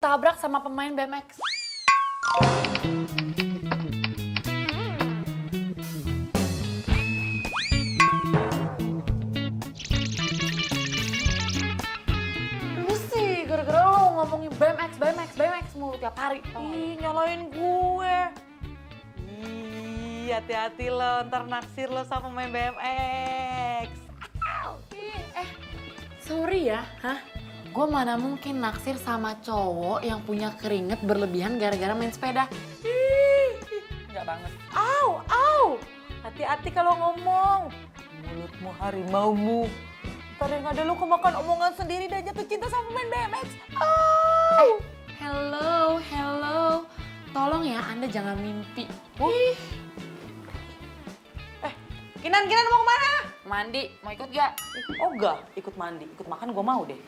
tabrak sama pemain BMX. Lu sih gara-gara lo ngomongin BMX mulu tiap hari. Ih, nyalain gue. Ih, hati-hati lo, ntar naksir lo sama main BMX. Sorry ya, gue mana mungkin naksir sama cowok yang punya keringet berlebihan gara-gara main sepeda. Enggak banget. Au. Hati-hati kalau ngomong. Mulutmu harimaumu. Ntar yang ada lo kemakan omongan sendiri dan jatuh cinta sama main BMX. Au. Hello. Tolong ya, Anda jangan mimpi. Kinan mau kemana? Mandi, mau ikut gak? Oh enggak, ikut mandi, ikut makan gue mau deh.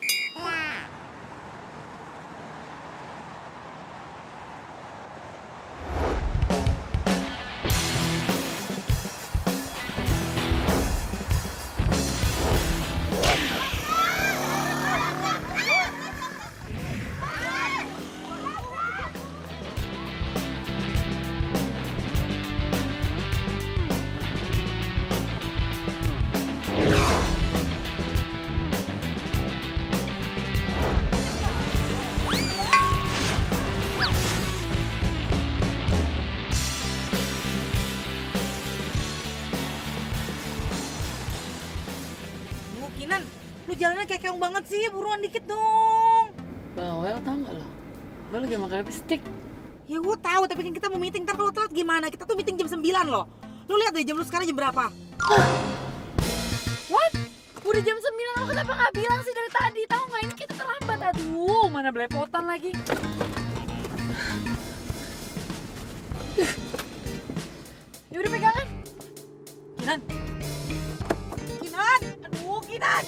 Kinan, lu jalannya kayak keong banget sih, buruan dikit dong. Bawel tau gak lo? Lo lagi makan lipstick. Ya gue tahu, tapi kan kita mau meeting, ntar kalau telat gimana? Kita tuh meeting jam 9 loh. Lu lihat deh jam lu sekarang jam berapa? What? Udah jam 9, lo kenapa gak bilang sih dari tadi? Tahu gak ini kita terlambat, aduh mana belepotan lagi. Yaudah pegangan. Kinan! Aduh Kinan!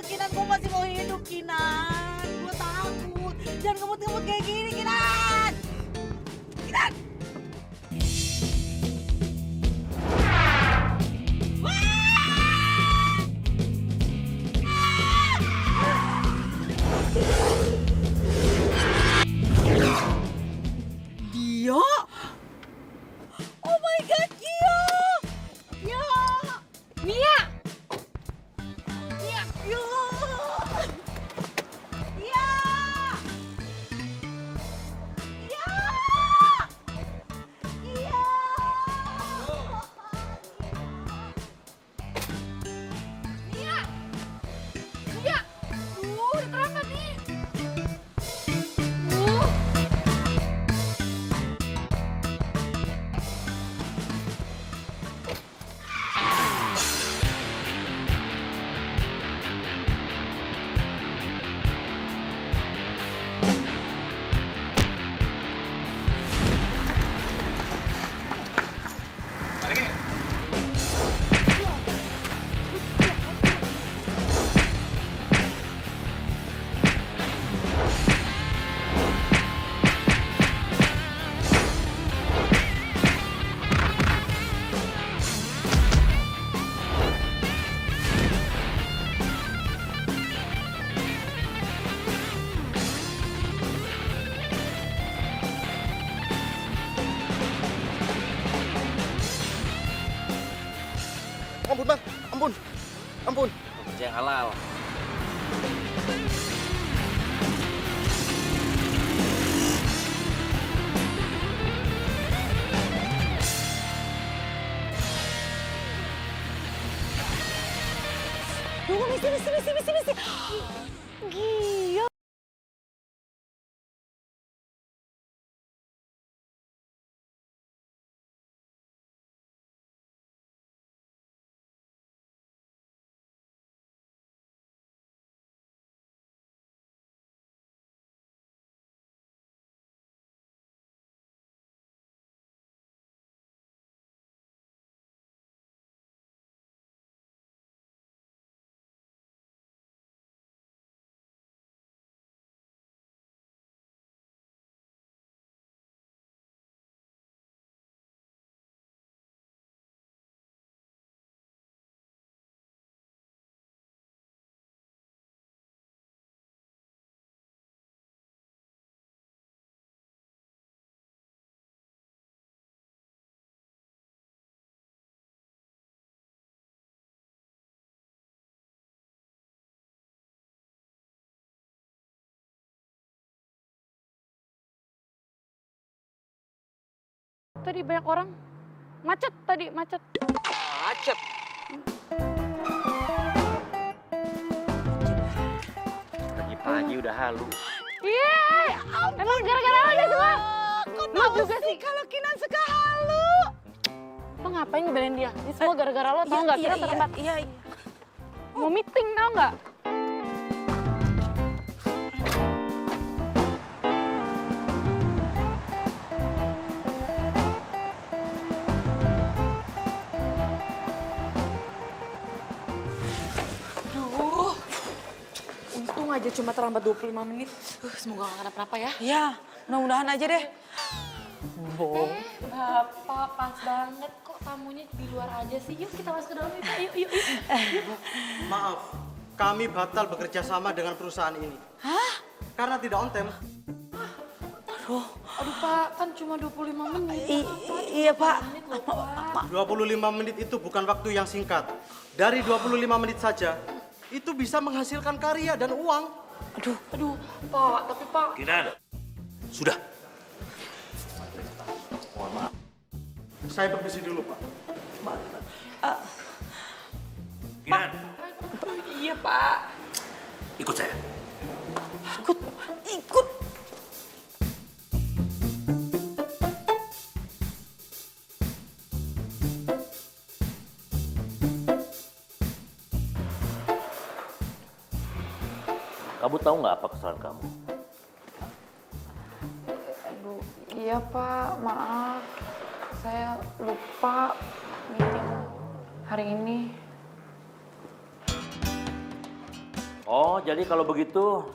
Kinan, gue masih mau hidup Kinan. Gue takut. Jangan ngemut-ngemut kayak gini Kinan! Gio! Oh my god, Gio! Gio! Mia! Gio! Gio! Gio! Gio! Gio! Mia! Mia! Udah terlambat nih. Ampun bang, ampun. Kerja yang halal. Tunggu, misi. Gio! tadi banyak orang. Macet tadi, macet. Macet. Pagi-pagi udah halu. Iya, emang gara-gara lo deh semua. Kok Lu tahu juga sih kalau Kinan suka halu? Lo ngapain ngebelain dia? Ini semua gara-gara lo, tau nggak? Kita terlambat. Iya. Mau meeting, tau nggak? Aduh. Untung aja cuma terlambat 25 menit. Semoga gak kenapa-napa ya. Ya, mudah-mudahan aja deh. Bapak pas banget kok tamunya di luar aja sih. Yuk kita masuk ke dalam yuk. Yuk. Maaf, kami batal bekerja sama dengan perusahaan ini. Hah? Karena tidak on time. Aduh Pak, kan cuma 25 menit. Iya, Pak. 25 menit itu bukan waktu yang singkat. Dari 25 menit saja, itu bisa menghasilkan karya dan uang. Aduh, Pak, tapi Pak. Kinan, sudah. Saya permisi dulu, Pak. Kinan, Iya, Pak. ikut saya. Ikut. Kamu tahu nggak apa kesalahan kamu? Aduh, iya Pak, maaf. Saya lupa meeting hari ini. Oh, jadi kalau begitu,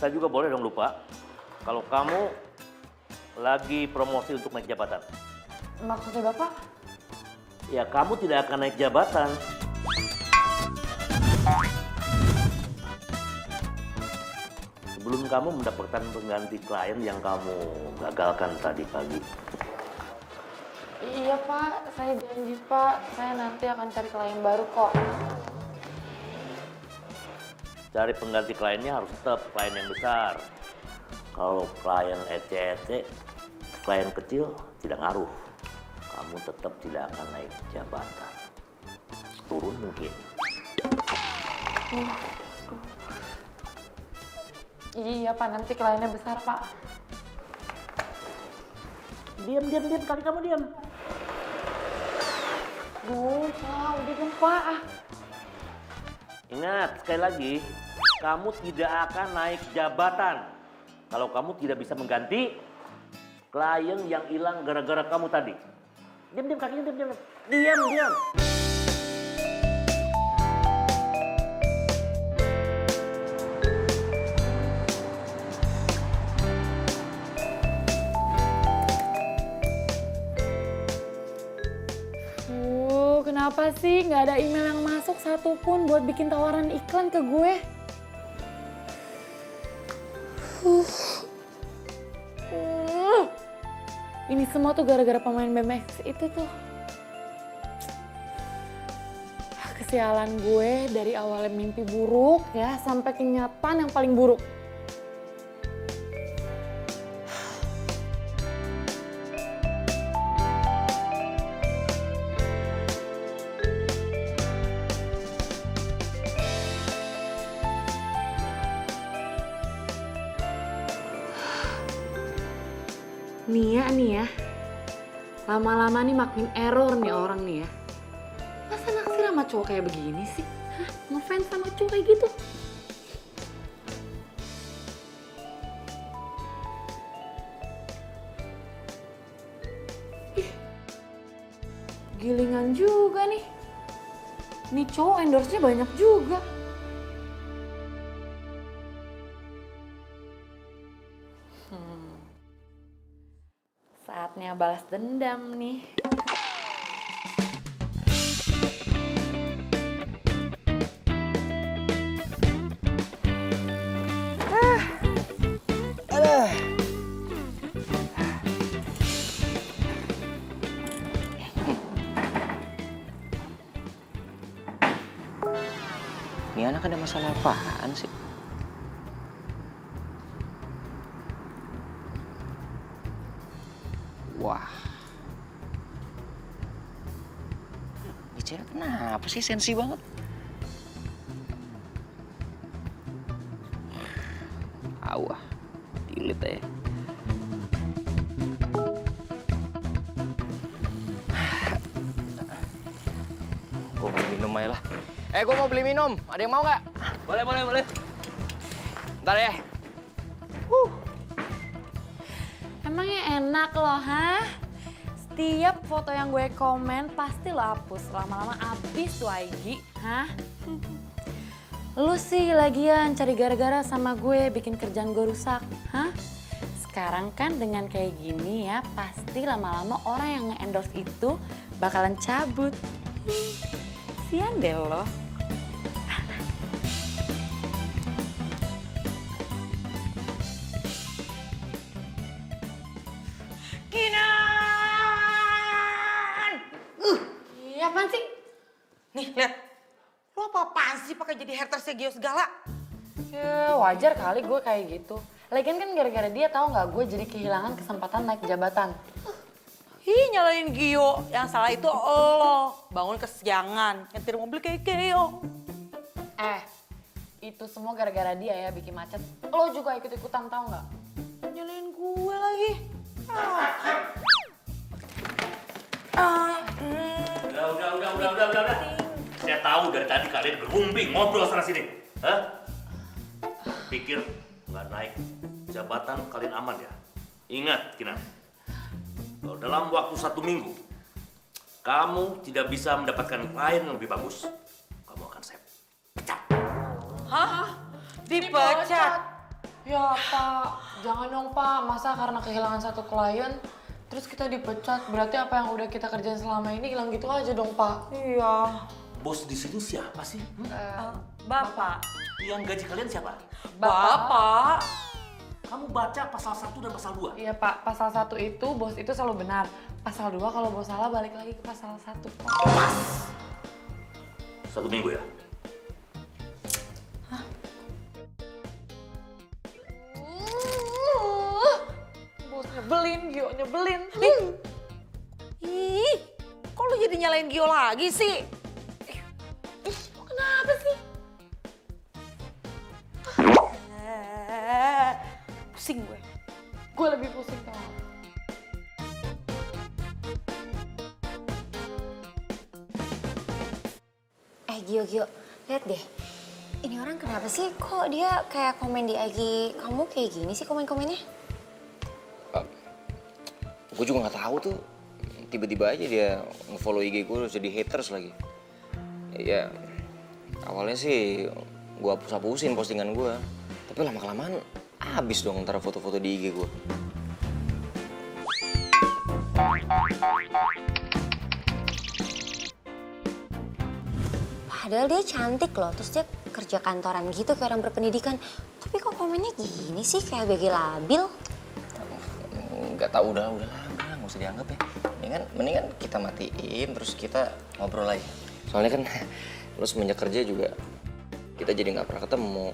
saya juga boleh dong lupa. Kalau kamu lagi promosi untuk naik jabatan. Maksudnya Bapak? Ya, kamu tidak akan naik jabatan. Sebelum kamu mendapatkan pengganti klien yang kamu gagalkan tadi pagi. Iya Pak, saya janji Pak, saya nanti akan cari klien baru kok. Cari pengganti kliennya harus tetap klien yang besar. Kalau klien ece-ece, klien kecil tidak ngaruh. Kamu tetap tidak akan naik jabatan. Turun mungkin. Iya Pak, nanti kliennya besar Pak. Diam, kaki kamu diam. Duh Pak, udah dong Pak. Ingat, sekali lagi, kamu tidak akan naik jabatan. Kalau kamu tidak bisa mengganti klien yang hilang gara-gara kamu tadi. Diam, kakinya diam. Diam. Kenapa sih nggak ada email yang masuk satupun buat bikin tawaran iklan ke gue? Ini semua tuh gara-gara pemain BMX itu tuh. Kesialan gue dari awalnya mimpi buruk ya sampai kenyataan yang paling buruk. Nih ya, lama-lama nih makin error nih orang nih ya. Masa naksir sama cowok kayak begini sih? Hah? Ngefans sama cowok kayak gitu? Ih, gilingan juga nih. Nih cowok endorse-nya banyak juga. Saatnya balas dendam nih. Ini anak ada masalah apaan sih? Wah, cewek kenapa sih sensi banget? Awah, delete aja. Gue beli minum aja lah. Gue mau beli minum. Ada yang mau nggak? Boleh. Ntar ya. Emangnya enak loh, hah? Setiap foto yang gue komen pasti lo hapus. Lama-lama abis tuh IG, hah? Lu sih lagian cari gara-gara sama gue bikin kerjaan gue rusak, hah? Sekarang kan dengan kayak gini ya, pasti lama-lama orang yang nge-endorse itu bakalan cabut. Sian deh lo. Kinan! Iya apaan sih? Nih, lihat. Lo apa-apaan sih pakai jadi hatersnya Gio segala? Ya wajar kali gue kayak gitu. Lagian kan gara-gara dia tahu nggak gue jadi kehilangan kesempatan naik jabatan. Ih, nyalain Gio. Yang salah itu lo. Bangun kesiangan, nyetir mobil kayak Gio. Itu semua gara-gara dia ya bikin macet. Lo juga ikut-ikutan tahu nggak? Nyalain gue lagi. Udah. Saya tahu dari tadi kalian berunding ngobrol sana sini. Hah? Pikir nggak naik jabatan kalian aman ya? Ingat, Kinan. Kalau dalam waktu 1 minggu kamu tidak bisa mendapatkan klien yang lebih bagus, kamu akan saya pecat. Hah? Dipecat? Ya Pak, jangan dong Pak. Masa karena kehilangan satu klien, terus kita dipecat. Berarti apa yang udah kita kerjain selama ini hilang gitu aja dong Pak. Iya. Bos di sini siapa sih? Bapak. Yang gaji kalian siapa? Bapak. Kamu baca pasal 1 dan pasal 2. Iya Pak, pasal 1 itu bos itu selalu benar. Pasal 2 kalau bos salah balik lagi ke pasal 1 Pak. Pas. 1 minggu ya? Bos nyebelin, Gio nyebelin. Ih, kok lu jadi nyalain Gio lagi sih? Kenapa sih? Pusing gue. Gue lebih pusing tau. Gio, lihat deh. Ini orang kenapa sih? Kok dia kayak komen di IG kamu kayak gini sih komen-komennya? Gue juga nggak tahu tuh. Tiba-tiba aja dia nge-follow IG gue terus jadi haters lagi. Ya, awalnya sih gue hapus-hapusin postingan gue. Tapi lama-kelamaan habis dong antara foto-foto di IG gue. Padahal dia cantik loh, terus dia kerja kantoran gitu kayak orang berpendidikan. Tapi kok komennya gini sih, kayak BG labil? Nggak tahu, udah nggak usah dianggap ya. Mendingan kita matiin terus kita ngobrol aja. Soalnya kan lo semenjak kerja juga kita jadi nggak pernah ketemu.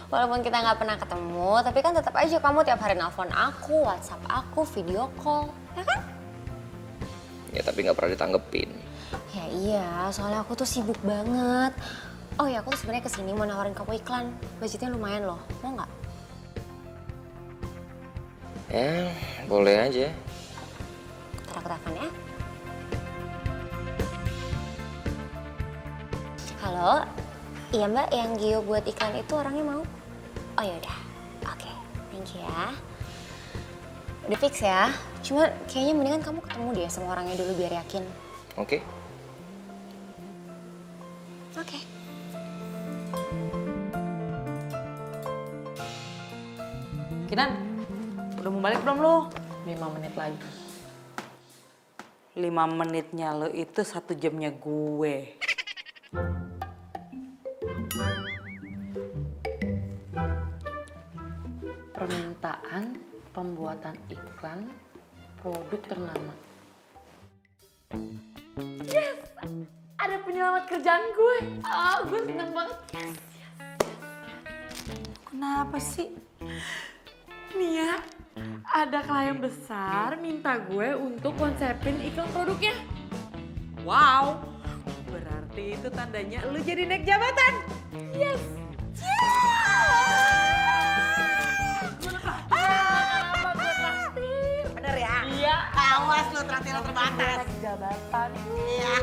Walaupun kita nggak pernah ketemu, tapi kan tetap aja kamu tiap hari nelfon aku, WhatsApp aku, video call, ya kan? Ya tapi nggak pernah ditanggepin. Ya iya, soalnya aku tuh sibuk banget. Oh ya, aku tuh sebenarnya kesini mau nawarin kamu iklan. Budgetnya lumayan loh, mau nggak? Ya, boleh aja. Ntar aku telepon ya. Halo, iya mbak, yang Gio buat iklan itu orangnya mau? Oh yaudah, oke, thank you ya. Udah fix ya, cuma kayaknya mendingan kamu ketemu deh sama orangnya dulu biar yakin. Oke. Oke. Kinan, udah mau balik belum lo? 5 menit lagi. 5 menitnya lo itu 1 jamnya gue. Permintaan pembuatan iklan produk ternama. Yes! Ada penyelamat kerjaan gue. Gue seneng banget. Yes. Kenapa sih? Nih ya, ada klien besar minta gue untuk konsepin iklan produknya. Wow, Berarti itu tandanya lu jadi naik jabatan. Yes. Bener ya? Iya. Awas lu traktir terbatas. Naik jabatan. Iya.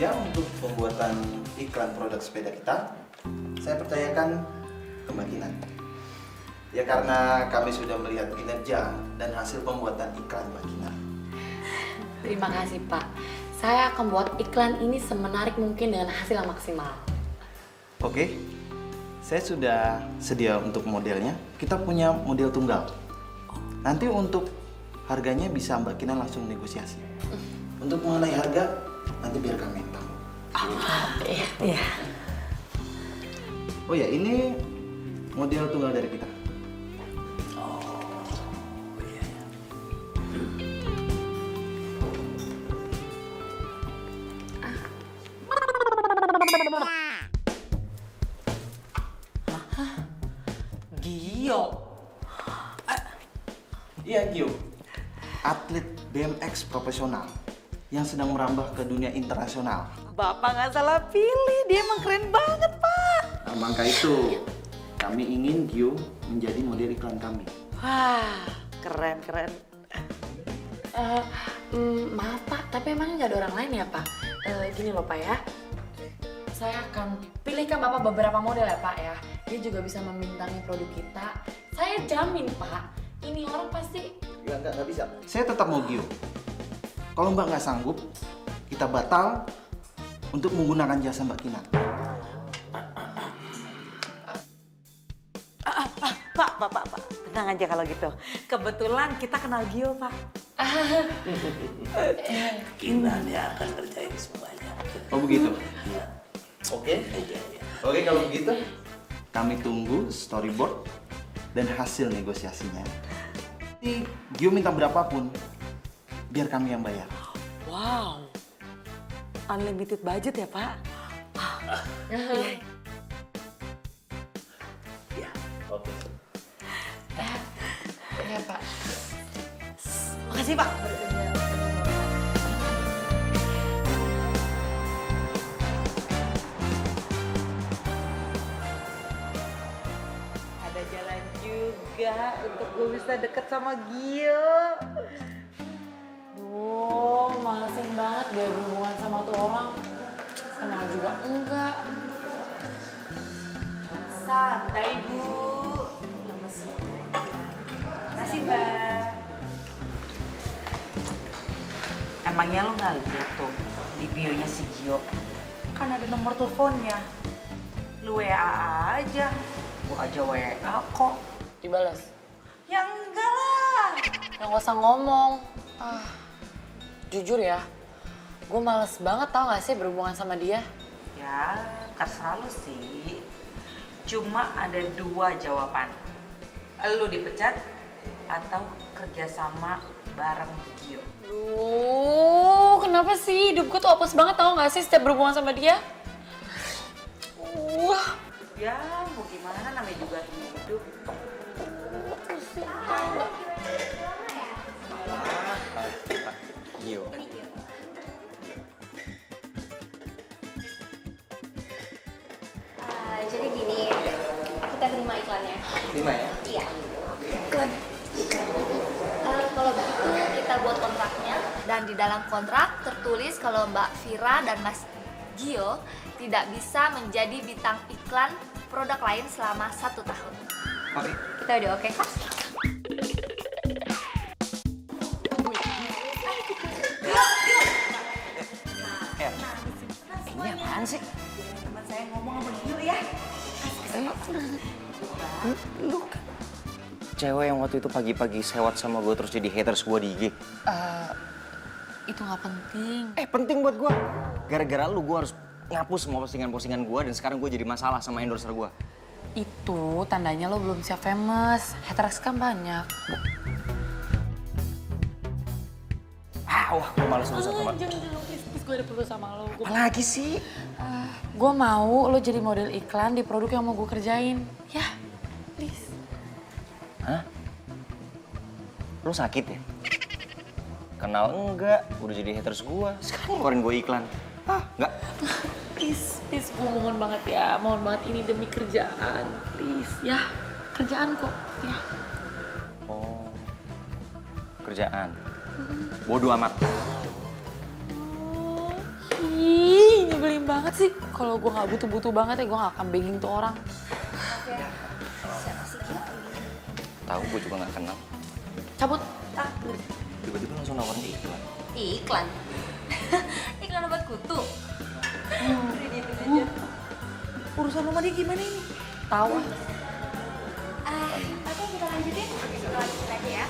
Ya, untuk pembuatan iklan produk sepeda kita, saya percayakan ke Mbak Kinan. Ya karena kami sudah melihat kinerja dan hasil pembuatan iklan Mbak Kinan. Terima kasih Pak. Saya akan buat iklan ini semenarik mungkin dengan hasil yang maksimal. Oke, saya sudah sedia untuk modelnya. Kita punya model tunggal. Nanti untuk harganya bisa Mbak Kinan langsung negosiasi. Untuk mengenai harga, nanti biar kami yang tahu. Iya. Oh ya, ini model tunggal dari kita. Gio. Iya, Gio. Atlet BMX profesional yang sedang merambah ke dunia internasional. Bapak nggak salah pilih, dia emang keren banget, Pak. Nah, maka itu, kami ingin Gio menjadi model iklan kami. Wah, keren. Maaf Pak, tapi emangnya nggak ada orang lain ya Pak? Gini loh Pak ya, saya akan pilihkan Bapak beberapa model ya Pak ya. Dia juga bisa membintangi produk kita. Saya jamin Pak, ini orang pasti... Nggak bisa. Saya tetap mau Gio. Kalau Mbak nggak sanggup, kita batal untuk menggunakan jasa Mbak Kinan. Pak. Tenang aja kalau gitu. Kebetulan kita kenal Gio, Pak. Kinan yang akan kerjain semuanya. Oh begitu? Iya. Oke. Oke, kalau begitu, kami tunggu storyboard dan hasil negosiasinya. Nanti Gio minta berapapun, biar kami yang bayar. Wow. Unlimited budget ya, Pak? Ya, oke. Iya Pak. Makasih, Pak. Ada jalan juga untuk gue bisa deket sama Gio. Duh, malesin banget dia berhubungan sama tuh orang. Kenal juga enggak. Santai, Bu. Makasih, Mbak. Emangnya lo nggak lihat tuh di bio-nya si Gio? Kan ada nomor teleponnya. Lu WA aja. Gua aja WA kok. Dibalas. Ya enggak lah. Yang gak usah ngomong. Jujur ya, gue males banget tau gak sih berhubungan sama dia. Ya, terserah lu sih. Cuma ada dua jawaban. Lu dipecat atau kerjasama bareng Gio. Kenapa sih hidup gue tuh apes banget tau gak sih setiap berhubungan sama dia? Ya, mau gimana namanya juga hidup. Gio. Jadi gini, kita terima iklannya. Terima ya? Iya. Kalau begitu kita buat kontraknya dan di dalam kontrak tertulis kalau Mbak Vira dan Mas Gio tidak bisa menjadi bintang iklan produk lain selama 1 tahun. Oke. Kita udah oke kak? Ini apaan sih? Teman saya ngomong sama Gio ya. Cewek yang waktu itu pagi-pagi sewot sama gue terus jadi haters gue di IG. Itu gak penting. Penting buat gue. Gara-gara lu gue harus ngapus semua postingan-postingan gue dan sekarang gue jadi masalah sama endorser gue. Itu tandanya lo belum siap famous. Haters kan banyak. Wah, gue males urusan sama. Jangan, please gue ada perlu sama lo. Apa lagi sih? Gue mau lo jadi model iklan di produk yang mau gue kerjain. Ya, please. Hah? Lo sakit ya? Kenal enggak? Udah jadi haters gue. Sekarang ngeluarin gue iklan. Enggak. Please, gue mohon banget ya. Mohon banget ini demi kerjaan. Please, ya. Kerjaan kok, ya. Oh, kerjaan. Bodoh amat. Ih, nyebelin banget sih. Kalau gue nggak butuh banget ya, gue nggak akan begging tuh orang. Tahu gue juga nggak kenal. Cabut. Tiba-tiba langsung nawarin iklan. Iklan? Iklan obat kutu? Urusan lu sama dia gimana ini? Tahu. Oke, kita lanjutin. Kita lanjutin aja ya.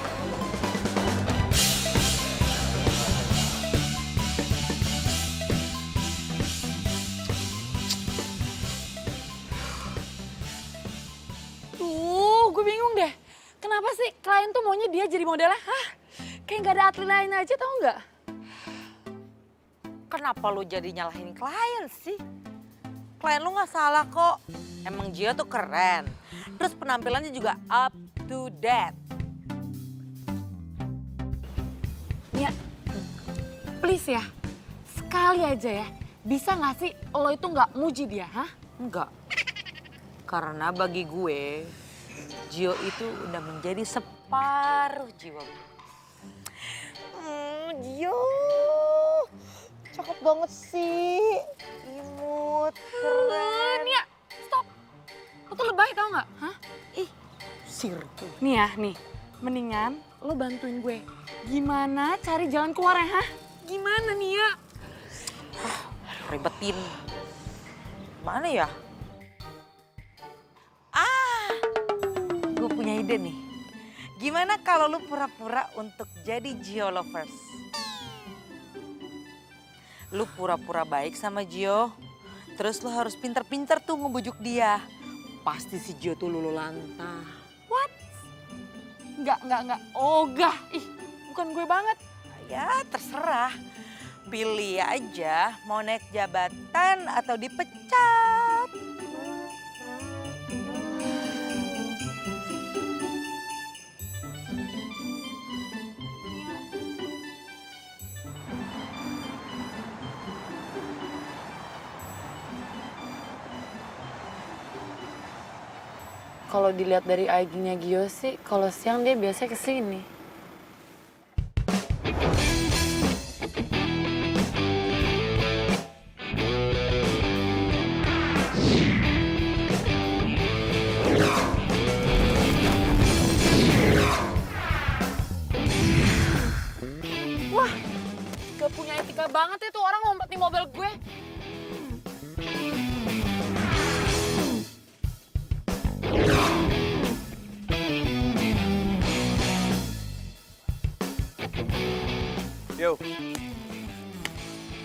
Gue bingung deh. Kenapa sih klien tuh maunya dia jadi modelnya? Hah? Kayak nggak ada atlet lain aja, tau nggak? Kenapa lu jadi nyalahin klien sih? Klien lu nggak salah kok. Emang Gio tuh keren. Terus penampilannya juga up to date. Ya, please ya. Sekali aja ya. Bisa nggak sih lo itu nggak muji dia, hah? Enggak. Karena bagi gue, Gio itu udah menjadi separuh jiwa gue. Gio, cakep banget sih. Imut, keren. Ya, stop. Lo tuh lebay tau nggak? Hah? Sirku. Nih ya, nih. Mendingan lo bantuin gue. Gimana cari jalan keluarnya, hah? Gimana nih ya? Ribetin. Mana ya? Gue punya ide nih. Gimana kalau lu pura-pura untuk jadi Gio lovers? Lu pura-pura baik sama Gio, terus lu harus pinter-pinter tuh ngebujuk dia. Pasti si Gio tuh lulu lantah. What? Enggak. Ogah. Ih, bukan gue banget. Ya terserah. Pilih aja mau naik jabatan atau dipecat. Kalau dilihat dari IG-nya Gio sih, kalau siang dia biasanya kesini. Wah, gak punya etika banget ya tuh orang ngumpet di mobil gue. Yo.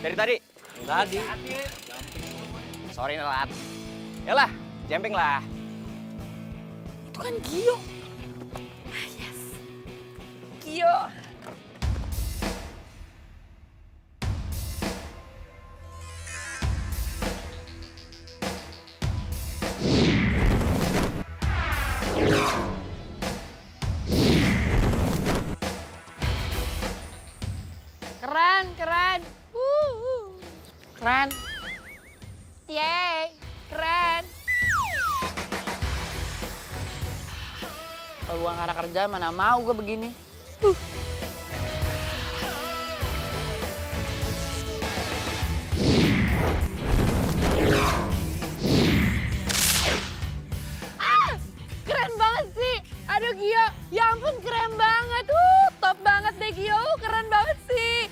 Dari tadi? Tadi. Sorry telat. Yalah, jemping lah. Itu kan Gio. Yes. Gio. Keren. Keren. Yeay, keren. Kalau gua nggak ada kerja, mana mau gue begini. Keren banget sih. Aduh Gio, ya ampun keren banget. Top banget deh Gio, keren banget sih.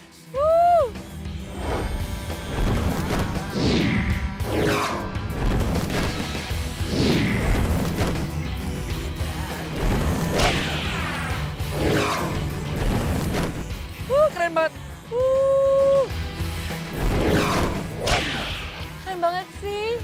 Keren banget. Keren banget sih.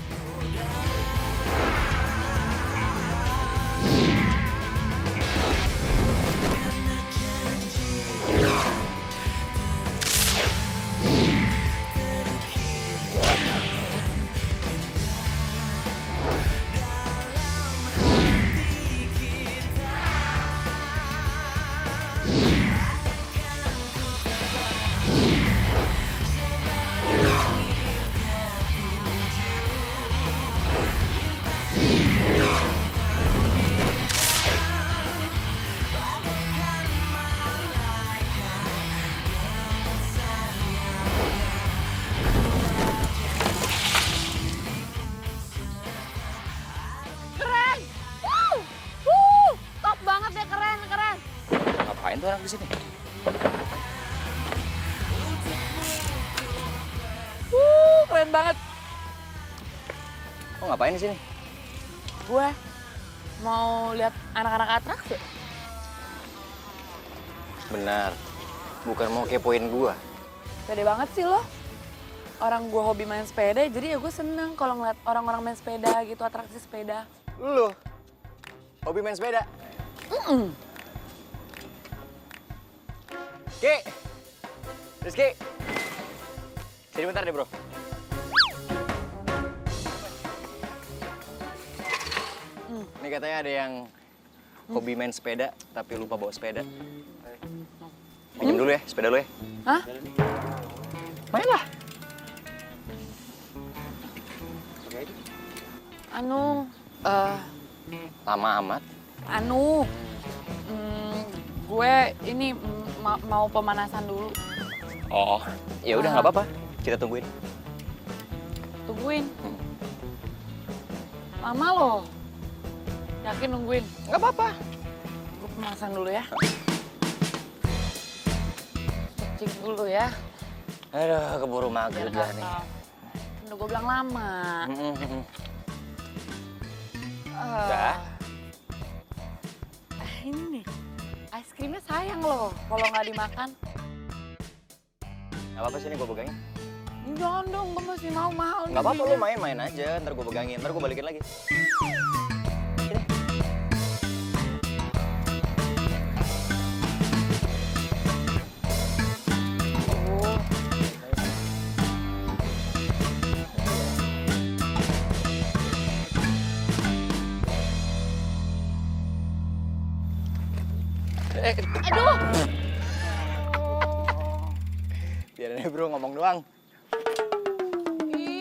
Ngapain tuh anak di sini? Keren banget. Lo ngapain di sini? Gue mau lihat anak-anak atraksi. Benar. Bukan mau kepoin gua. Pede banget sih lo. Orang gue hobi main sepeda, jadi ya gue seneng kalau ngeliat orang-orang main sepeda gitu, atraksi sepeda. Lu hobi main sepeda? Ki, Rizky, sini bentar deh bro. Ini katanya ada yang hobi main sepeda tapi lupa bawa sepeda. Pinjam dulu ya sepeda lu ya. Hah? Main lah. Lama amat. Gue ini mau pemanasan dulu. Oh, ya udah nggak apa-apa. Kita tungguin. Tungguin. Lama loh. Yakin nungguin? Nggak apa-apa. Gue pemanasan dulu ya. Cek dulu ya. Aduh, keburu maghrib lah nih. Udah gue bilang lama. Udah. Ini nih, es krimnya sayang loh kalau nggak dimakan. Nggak apa-apa sini gue pegangin. Jangan dong, gue masih mau mahal. Nggak apa-apa, lu main-main aja. Ntar gue pegangin, ntar gue balikin lagi. Aduh! Biarin aja bro, ngomong doang.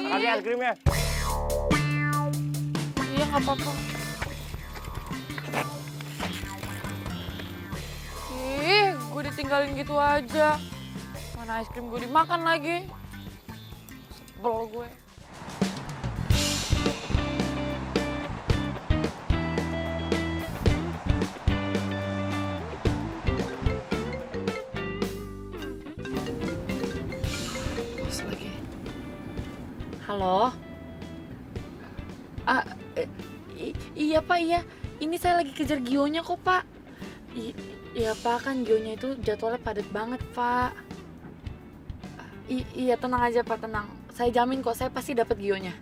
Makasih es krimnya. Iya, nggak apa-apa. Ih, gue ditinggalin gitu aja. Mana es krim gue dimakan lagi. Sebel gue. Halo? Iya Pak, iya. Ini saya lagi kejar Gionya kok Pak. Iya Pak, kan Gionya itu jadwalnya padat banget Pak. Iya tenang aja Pak, tenang. Saya jamin kok, saya pasti dapat Gionya.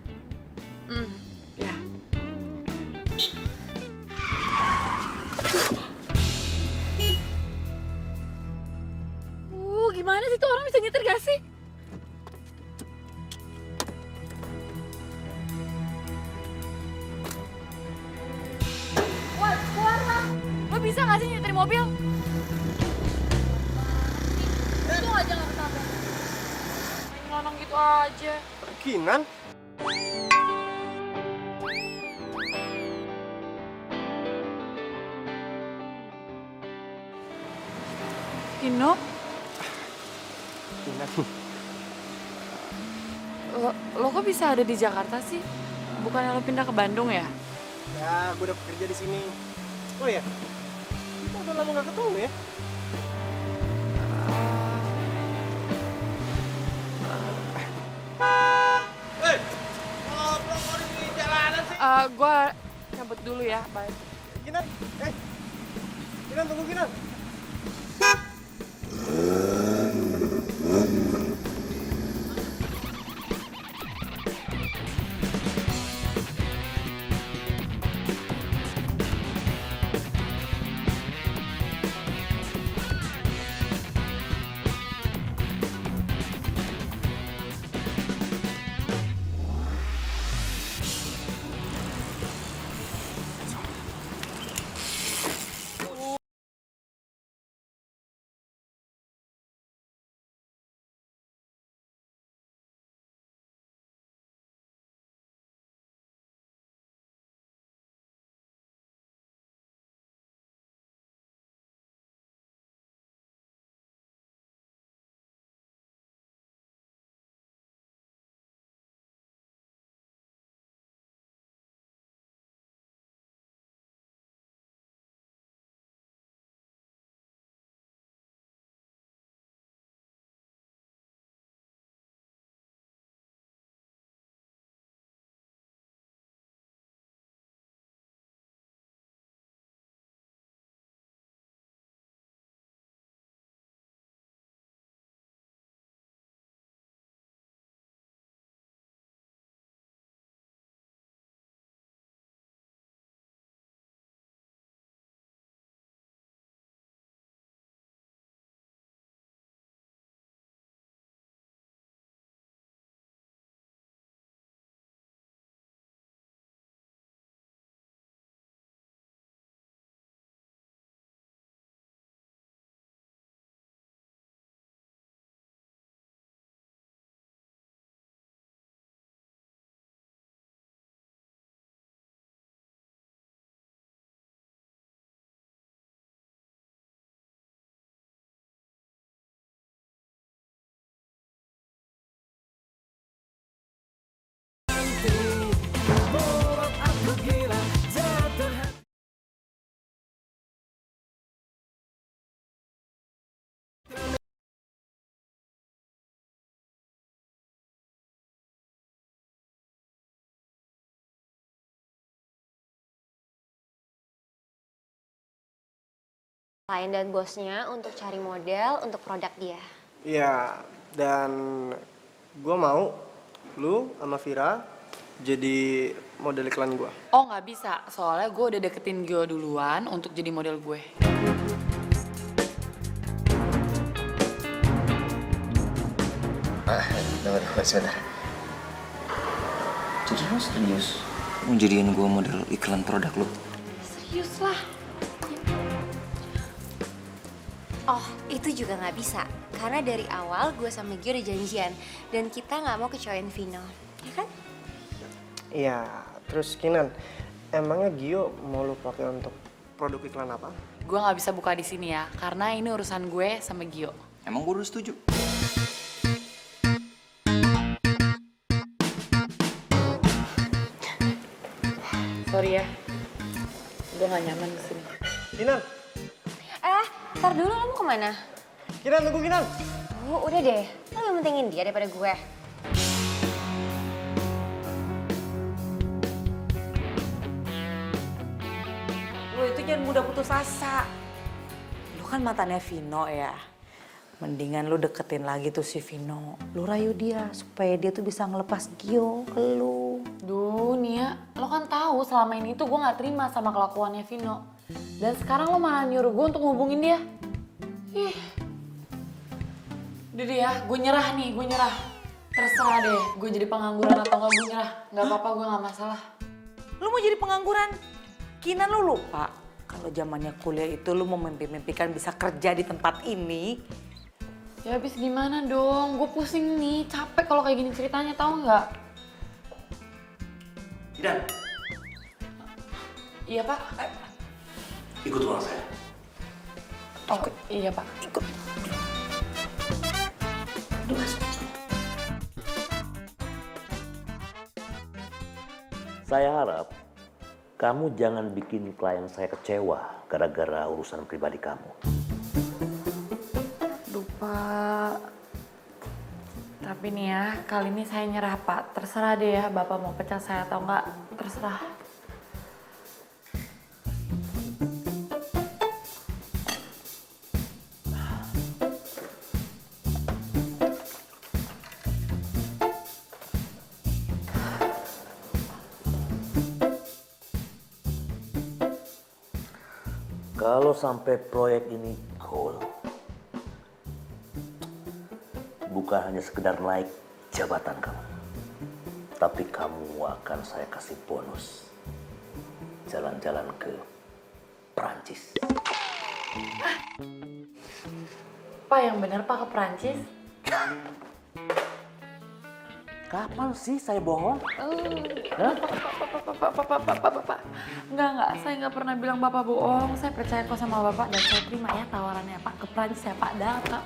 Ya. Gimana sih tuh orang bisa nyetir gak sih? Lo bisa gak sih nyetir mobil? Itu aja gak ketabrak. Ngelonong gitu aja. Kinan? Kino? Kinan. Lo kok bisa ada di Jakarta sih? Bukannya lo pindah ke Bandung ya? Ya, gue udah bekerja di sini. Oh ya, kita udah lama gak ketemu ya? Hei, ngobrol di jalanan sih. Gue cabut dulu ya, bye. Kinan, Kinan tunggu Kinan. Klien dan bosnya untuk cari model untuk produk dia. Iya, dan gue mau lu sama Vira jadi model iklan gue. Oh nggak bisa, soalnya gue udah deketin Gio duluan untuk jadi model gue. Tunggu, sebentar. Jadi lo serius mau jadiin gue model iklan produk lo? Serius lah. Oh, itu juga nggak bisa. Karena dari awal gue sama Gio udah janjian. Dan kita nggak mau kecewain Vino. Ya kan? Iya, terus Kinan, emangnya Gio mau lu pakai untuk produk iklan apa? Gue nggak bisa buka di sini ya, karena ini urusan gue sama Gio. Emang gue udah setuju. Sorry ya, gue nggak nyaman di sini. Kinan, Ntar dulu lo mau kemana? Kinan tunggu Kinan. Oh, udah deh. Lo lebih pentingin dia daripada gue. Lu itu jangan mudah putus asa. Lu kan mantannya Vino ya. Mendingan lu deketin lagi tuh si Vino. Lu rayu dia supaya dia tuh bisa ngelepas Gio ke lu. Duh Nia, lo kan tahu selama ini tuh gue nggak terima sama kelakuannya Vino. Dan sekarang lo malah nyuruh gue untuk ngehubungin dia. Ih. Udah deh ya, gue nyerah nih, gue nyerah. Terserah deh, gue jadi pengangguran atau nggak, gue nyerah. Nggak apa-apa, gue nggak masalah. Lu mau jadi pengangguran? Kinan lu lupa. Kalau zamannya kuliah itu lu mau mimpi-mimpikan bisa kerja di tempat ini. Ya habis gimana dong, gue pusing nih, capek kalau kayak gini ceritanya, tahu nggak? Idan, Iya pak. ikut ruang saya. Oh iya pak. Ikut. Saya harap kamu jangan bikin klien saya kecewa gara-gara urusan pribadi kamu. Lupa. Tapi nih ya, kali ini saya nyerah pak. Terserah deh ya, bapak mau pecat saya atau enggak, terserah. Kalau sampai proyek ini goal, bukan hanya sekedar naik jabatan kamu, tapi kamu akan saya kasih bonus jalan-jalan ke Perancis. Pak yang bener pak, ke Perancis? Kapan sih saya bohong? Bapak. Enggak, saya nggak pernah bilang bapak bohong. Saya percaya kok sama bapak dan saya terima ya tawarannya pak, ke Perancis ya pak. Dah kak.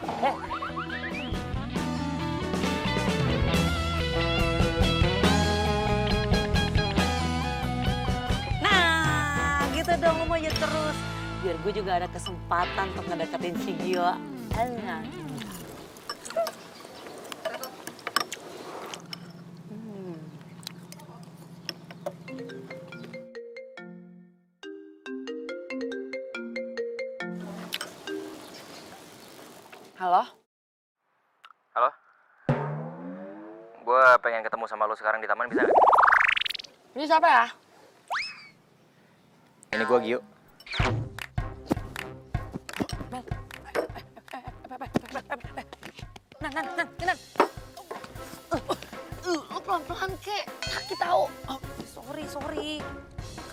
Nah, gitu dong lu maju terus. Biar gue juga ada kesempatan untuk ngedeketin si Gio. Enak. Halo? Halo? Gue pengen ketemu sama lo sekarang di taman, bisa nggak? Ini siapa ya? Ini gue Gio. Nan. Lo pelan-pelan kek, sakit tau. Oh, sorry.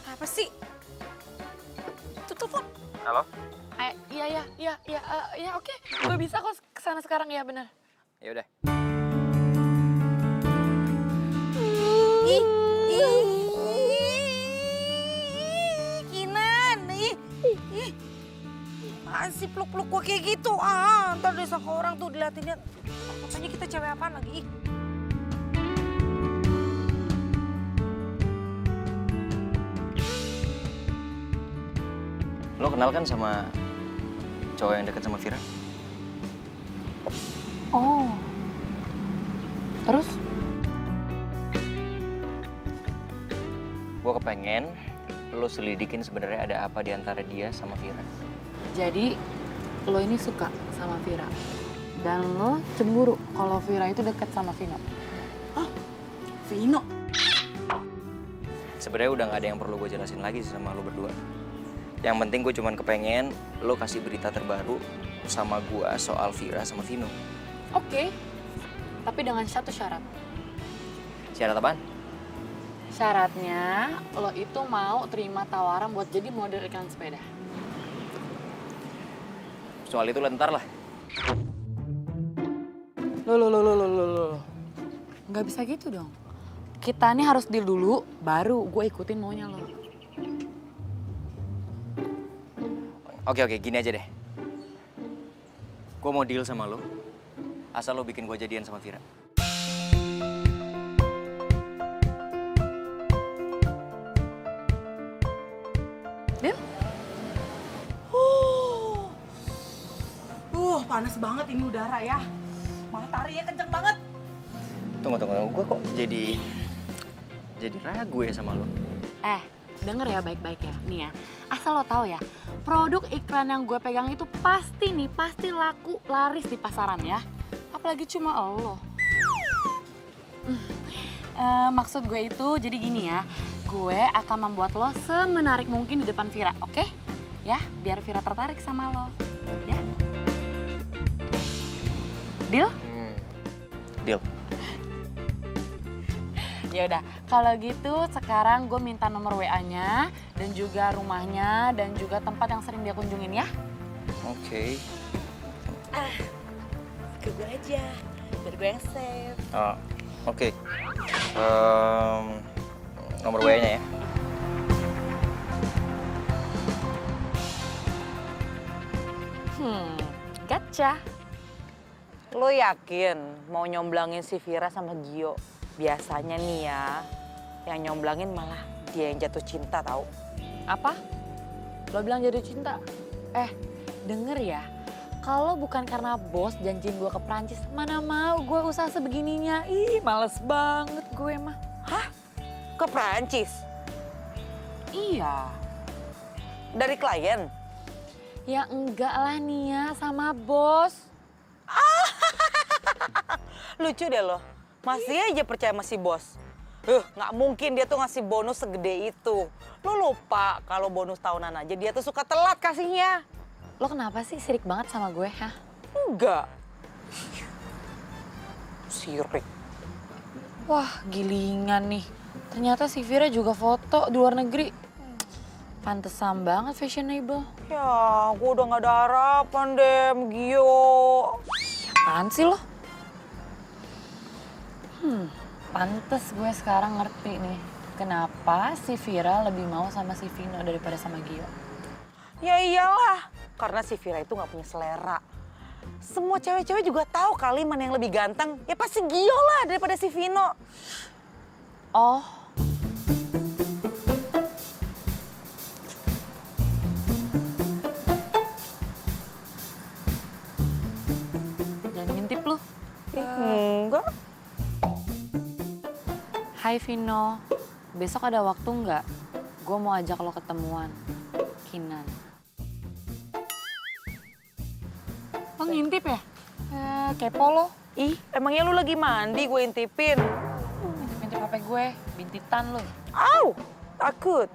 Kenapa sih? Tuh telepon. Halo? Iya oke. Gue bisa kok kesana sekarang ya benar. Ya udah. Kinan, apaan sih peluk-peluk gue kayak gitu? Ntar deh sama orang tuh diliatin-liat. Katanya kita cewek apaan lagi? Lo kenal kan sama cowok yang deket sama Vira? Oh. Terus? Gue kepengen lo selidikin sebenarnya ada apa di antara dia sama Vira. Jadi lo ini suka sama Vira. Dan lo cemburu kalau Vira itu deket sama Vino. Vino. Sebenarnya udah nggak ada yang perlu gue jelasin lagi sih sama lo berdua. Yang penting gue cuman kepengen lo kasih berita terbaru sama gue soal Vira sama Vino. Oke, tapi dengan satu syarat. Syarat apaan? Syaratnya lo itu mau terima tawaran buat jadi model iklan sepeda. Soal itu lentar lah. Loh. Nggak bisa gitu dong. Kita nih harus deal dulu, baru gue ikutin maunya lo. Oke, gini aja deh. Gue mau deal sama lo, asal lo bikin gue jadian sama Vira. Deal? Panas banget ini udara ya. Mataharinya kenceng banget. Tunggu. Gue kok jadi ragu ya sama lo. Denger ya baik-baik ya. Nih ya, asal lo tahu ya, produk iklan yang gue pegang itu pasti laku laris di pasaran ya. Apalagi cuma lo. Maksud gue itu jadi gini ya, gue akan membuat lo semenarik mungkin di depan Vira, oke? Ya, biar Vira tertarik sama lo. Ya? Deal? Deal. Ya udah, kalau gitu sekarang gue minta nomor WA-nya dan juga rumahnya dan juga tempat yang sering dia kunjungin ya. Oke. Ke gue aja, biar gue yang save. Oke. Nomor WA-nya ya. Gotcha. Lo yakin mau nyomblangin si Vira sama Gio? Biasanya nih ya, yang nyomblangin malah dia yang jatuh cinta tahu. Apa? Lo bilang jatuh cinta? Denger ya, kalau bukan karena bos janjiin gue ke Prancis, mana mau gue usaha sebegininya. Ih, males banget gue mah. Hah? Ke Prancis? Iya. Dari klien? Ya enggak lah Nia, sama bos. Lucu deh lo, masih aja percaya sama si bos. Nggak mungkin dia tuh ngasih bonus segede itu. Lo lupa kalau bonus tahunan aja dia tuh suka telat kasihnya. Lo kenapa sih sirik banget sama gue, hah? Enggak. Sirik. Wah, gilingan nih. Ternyata si Vira juga foto di luar negeri. Pantesan banget fashionable. Ya, gue udah nggak ada harapan deh, Gio. Apaan sih lo? Pantes gue sekarang ngerti nih. Kenapa si Vira lebih mau sama si Vino daripada sama Gio. Ya iyalah, karena si Vira itu nggak punya selera. Semua cewek-cewek juga tahu kali mana yang lebih ganteng. Ya pasti Gio lah daripada si Vino. Oh. Jangan ngintip lu. Enggak. Hai Vino, besok ada waktu nggak? Gue mau ajak lo ketemuan. Kinan. Lo ngintip ya? Kepo lo. Ih, emangnya lu lagi mandi gue intipin? Ngintip HP gue, bintitan lo. Au, takut.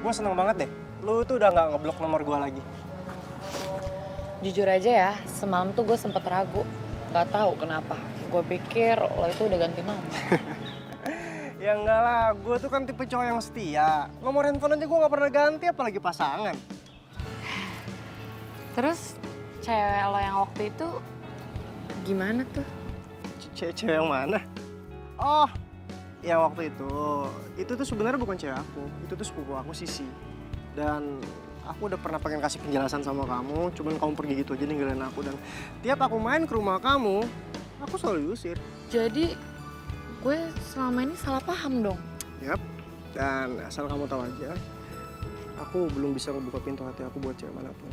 Gue seneng banget deh. Lu tuh udah nggak ngeblok nomor gue lagi. Jujur aja ya, semalam tuh gue sempet ragu. Gak tahu kenapa. Gue pikir lo itu udah ganti nomor. Ya enggak lah, gue tuh kan tipe cowok yang setia. Nomor handphone aja gue nggak pernah ganti, apalagi pasangan. Terus cewek lo yang waktu itu gimana tuh? Cewek yang mana? Oh, yang waktu itu tuh sebenarnya bukan cewek aku. Itu tuh sepupu aku, Sisi. Dan aku udah pernah pengen kasih penjelasan sama kamu, cuman kamu pergi gitu aja ninggalin aku. Dan tiap aku main ke rumah kamu, aku selalu diusir. Jadi gue selama ini salah paham dong. Yap, dan asal kamu tahu aja, aku belum bisa ngebuka pintu hati aku buat cewek manapun.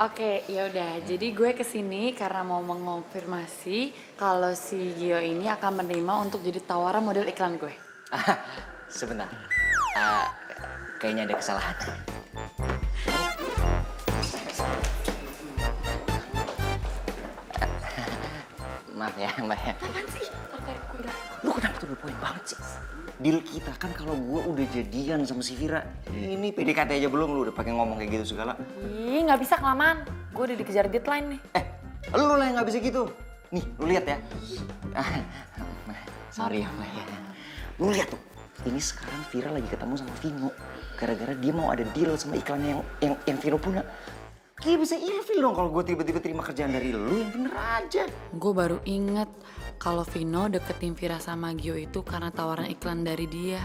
Oke, ya udah. Jadi gue kesini karena mau mengonfirmasi kalau si Gio ini akan menerima untuk jadi tawaran model iklan gue. Sebentar. Kayaknya ada kesalahan. Maaf ya, Mbak ya. Apaan sih? Tertarik kuda. Lu kenapa tuh poin banget sih? Deal kita kan kalau gue udah jadian sama si Vira. Ini PDKT aja belum, lu udah pakai ngomong kayak gitu segala. Ih, nggak bisa kelamaan. Gue udah dikejar deadline nih. Lu lah yang nggak bisa gitu. Nih, lu lihat ya. Sorry ya, Mbak ya. Lu lihat tuh. Ini sekarang Vira lagi ketemu sama Vino. Gara-gara dia mau ada deal sama iklan yang Vino punya. Kayak bisa ilfil dong kalau gue tiba-tiba terima kerjaan dari lu, yang bener aja. Gue baru inget kalau Vino deketin Vira sama Gio itu karena tawaran iklan dari dia.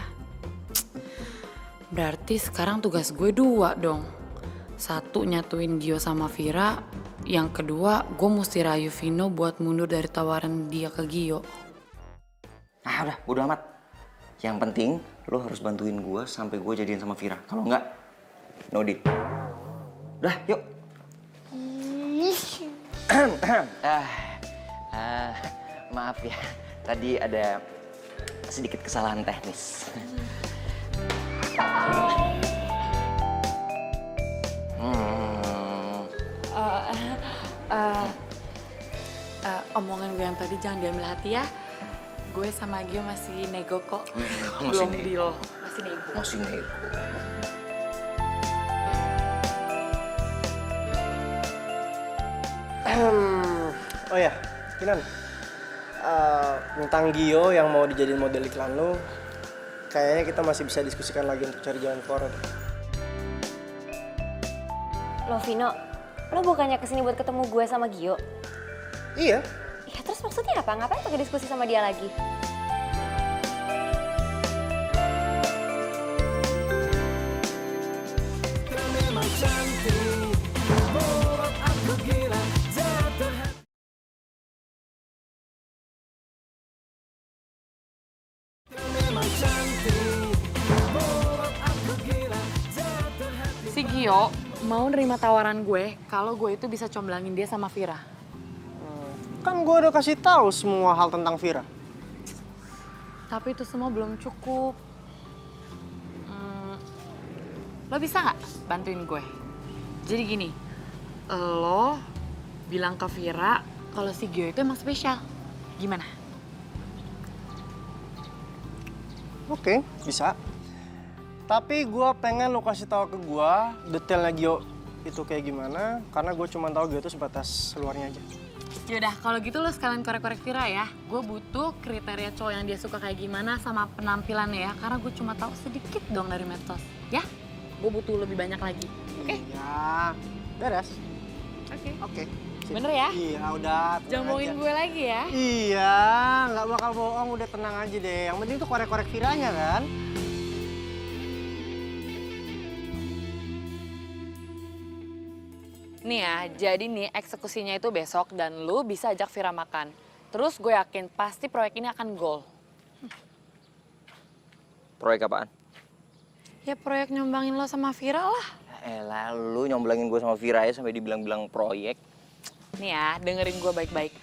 Berarti sekarang tugas gue 2 dong. 1 nyatuin Gio sama Vira. Yang kedua, gue mesti rayu Vino buat mundur dari tawaran dia ke Gio. Ah udah, bodo amat. Yang penting lo harus bantuin gue sampai gue jadian sama Vira. Kalau enggak, no deal. Udah, yuk. Maaf ya, tadi ada sedikit kesalahan teknis. Omongan gue yang tadi jangan diambil hati ya. Gue sama Gio masih nego kok. Masih Belum nego. deal. Masih nego. Masih nego. Oh ya, Kinan. Tentang Gio yang mau dijadiin model iklan lo, kayaknya kita masih bisa diskusikan lagi untuk cari jalan keluar. Lo Vino, lo bukannya kesini buat ketemu gue sama Gio? Iya. Ya terus maksudnya apa? Ngapain pakai diskusi sama dia lagi? Si Gio mau nerima tawaran gue kalau gue itu bisa comblangin dia sama Vira. Kan gue udah kasih tahu semua hal tentang Vira. Tapi itu semua belum cukup. Lo bisa nggak bantuin gue? Jadi gini, lo bilang ke Vira kalau si Gio itu emang spesial. Gimana? Oke, bisa. Tapi gue pengen lo kasih tahu ke gue detailnya Gio itu kayak gimana, karena gue cuma tahu Gio itu sebatas luarnya aja. Yaudah, kalau gitu lo sekalian korek-korek Vira ya. Gue butuh kriteria cowok yang dia suka kayak gimana sama penampilannya ya. Karena gue cuma tahu sedikit dong dari medsos. Ya, gue butuh lebih banyak lagi. Oke? Iya, beres. Oke. Oke. Sip. Bener ya? Iya, udah. tenang Jangan bohongin aja. gue lagi ya. Iya, nggak bakal bohong, udah tenang aja deh. Yang penting tuh korek-korek Viranya kan. Nih ya, jadi nih eksekusinya itu besok dan lu bisa ajak Vira makan. Terus gue yakin pasti proyek ini akan goal. Proyek apaan? Ya proyek nyombangin lo sama Vira lah. Elah, lu nyomblangin gue sama Vira ya sampai dibilang-bilang proyek. Nih ya, dengerin gue baik-baik.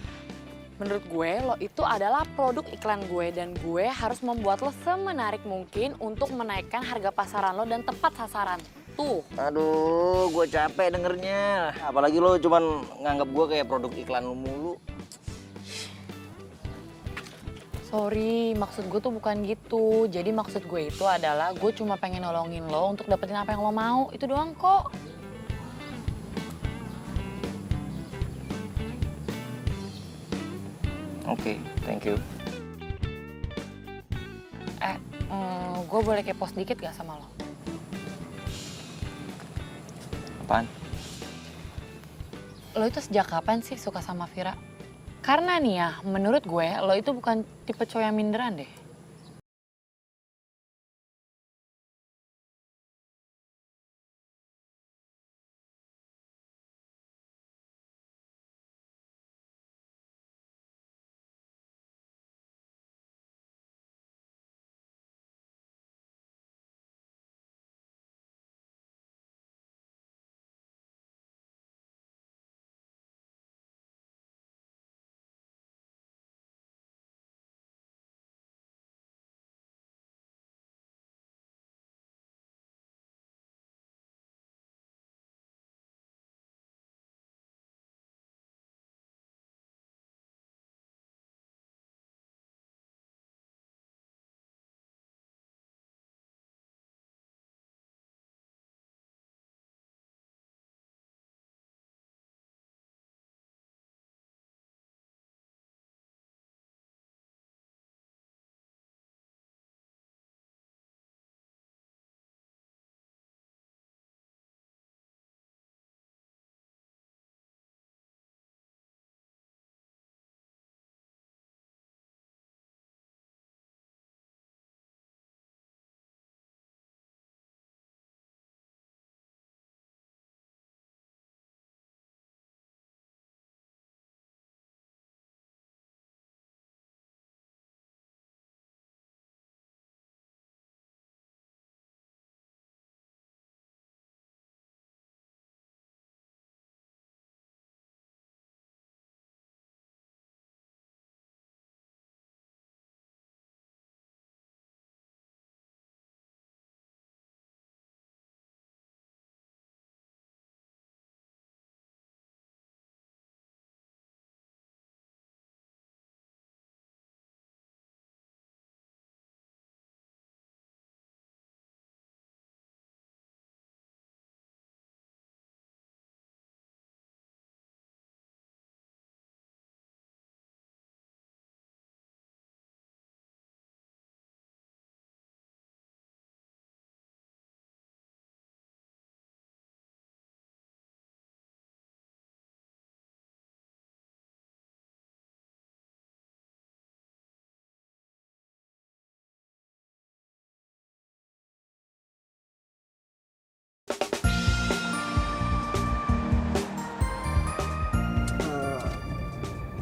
Menurut gue, lo itu adalah produk iklan gue dan gue harus membuat lo semenarik mungkin untuk menaikkan harga pasaran lo dan tepat sasaran. Tuh. Aduh, gue capek dengernya. Apalagi lo cuman nganggap gue kayak produk iklan lu mulu. Sorry, maksud gue tuh bukan gitu. Jadi maksud gue itu adalah gue cuma pengen nolongin lo untuk dapetin apa yang lo mau. Itu doang kok. Oke, thank you. Gue boleh kepo sedikit gak sama lo? Apaan? Lo itu sejak kapan sih suka sama Vira? Karena nih ya, menurut gue lo itu bukan tipe cowok yang minderan deh.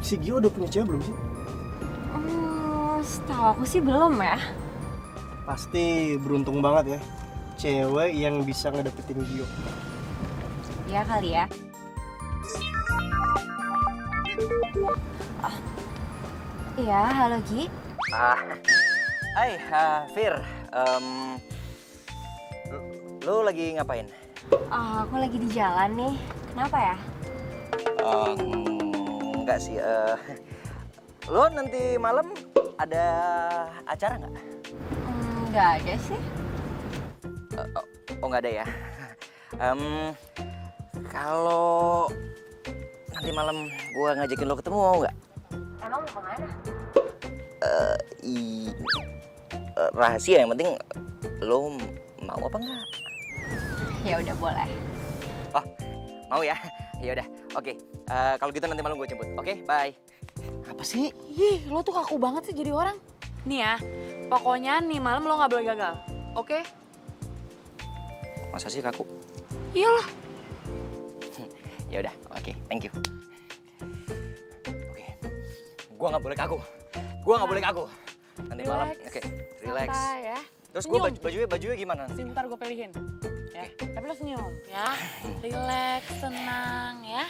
si Gio udah punya cewek belum sih? Setahu aku sih belum ya. Pasti beruntung banget ya. Cewek yang bisa ngedapetin Gio. Ya kali ya. Iya, halo Gi. Hai, Fir. Lu lagi ngapain? Aku lagi di jalan nih. Kenapa ya? Enggak sih. Lu nanti malam ada acara nggak? Nggak ada sih. Oh, nggak ada ya. Kalau nanti malam gua ngajakin lo ketemu mau nggak? Emang mau kemana? Rahasia, yang penting lo mau apa enggak? Ya udah boleh. Oh, mau ya? Ya udah. Oke. Kalau gitu nanti malam gue jemput. Oke, bye. Apa sih? Ih, lo tuh kaku banget sih jadi orang. Nih ya, pokoknya nih malam lo nggak boleh gagal, oke? Masa sih kaku? Iyalah. Ya udah, oke, thank you. Oke. Gua nggak boleh kaku. Gua nggak boleh kaku. Nanti malam, Relax. oke, relax. Santai ya. Terus gue Senyum. bajunya gimana nanti? Sebentar gue pilihin. Ya, tapi lo senyum ya. Relax, tenang ya.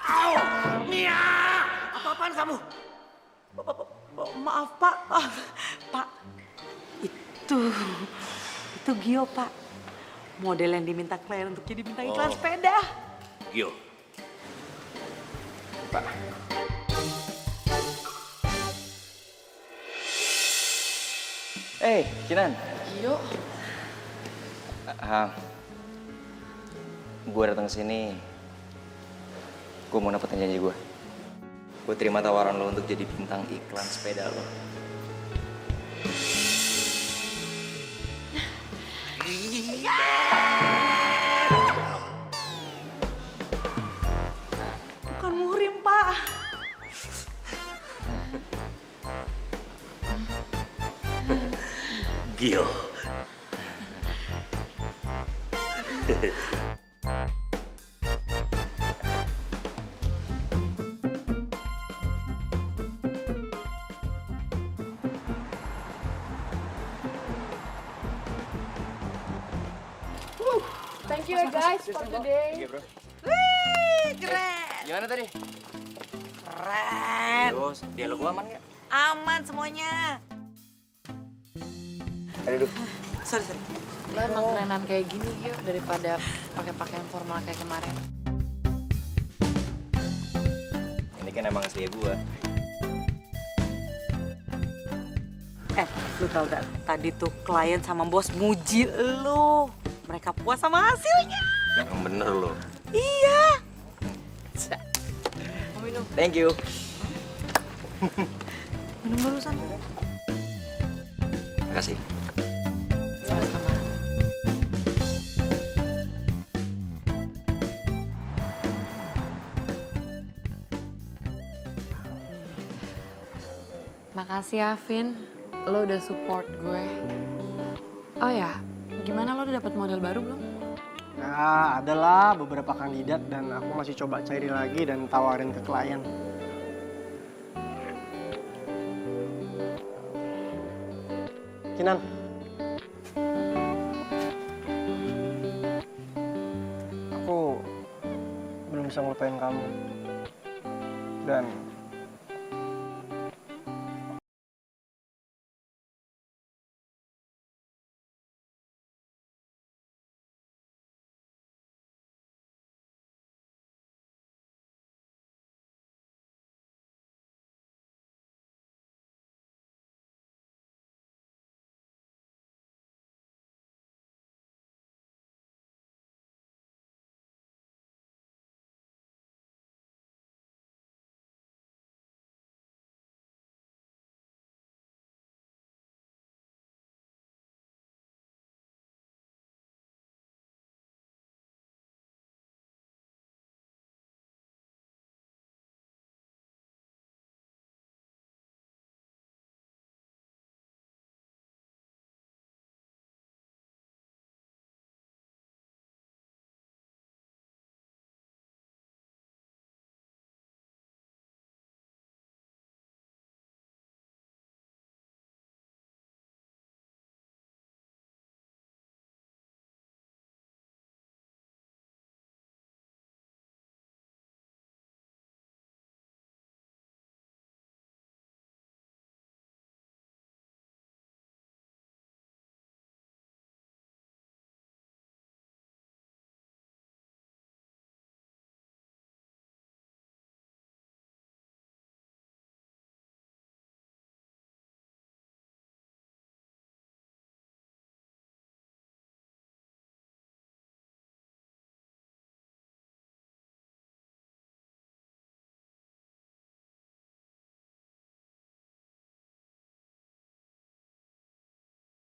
Au! Mia! Apa-apaan kamu? Maaf Pak, Pak, itu Gio Pak, model yang diminta klien untuk jadi bintang iklan sepeda. Gio. Pak. Kinan. Gio, Gue datang ke sini. Gue mau dapetin janji gue. Gue terima tawaran lo untuk jadi bintang iklan sepeda lo. Bukan muhrim Pak. Gio. thank you ya guys for today. Iya, bro. Wih, keren. Gimana tadi? Keren. Terus, dialog gue aman nggak? Aman semuanya. Aduh. Sorry. Lo emang kerenan kayak gini Gio daripada pakai pakaian formal kayak kemarin. Ini kan emang asli gue. Lu tau gak, tadi tuh klien sama bos muji lu. Mereka puas sama hasilnya. Yang bener lo. Iya. Mau minum? Thank you. Minum dulu sana. Makasih. Sama-sama. Makasih ya, Vin. Lo udah support gue. Oh ya, gimana lo udah dapet model baru belum? Nah, adalah beberapa kandidat dan aku masih coba cari lagi dan tawarin ke klien. Kinan. Aku belum bisa ngelupain kamu. Dan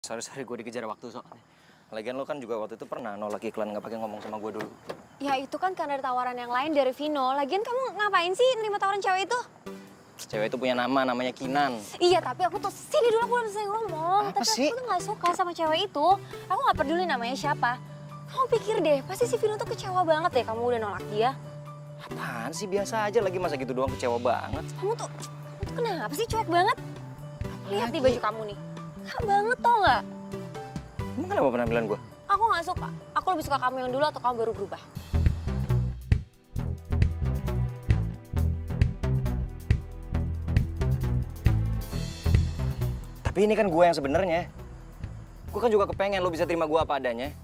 Sorry, gue dikejar waktu soalnya. Lagian lo kan juga waktu itu pernah nolak iklan nggak pakai ngomong sama gue dulu. Ya itu kan karena ada tawaran yang lain dari Vino. Lagian kamu ngapain sih nerima tawaran cewek itu? Cewek itu punya nama, namanya Kinan. Iya, tapi aku tuh sini dulu, aku belum selesai ngomong. Apa Tapi sih? aku tuh gak suka sama cewek itu. Aku gak peduli namanya siapa. Kamu pikir deh, pasti si Vino tuh kecewa banget deh kamu udah nolak dia. Apaan sih, biasa aja lagi, masa gitu doang kecewa banget. Kamu tuh kenapa sih cuek banget? Lihat di baju kamu nih. Kak banget tau gak? Emang kenapa penampilan gue? Aku gak suka. Aku lebih suka kamu yang dulu atau kamu baru berubah. Tapi ini kan gue yang sebenarnya. Gue kan juga kepengen lo bisa terima gue apa adanya.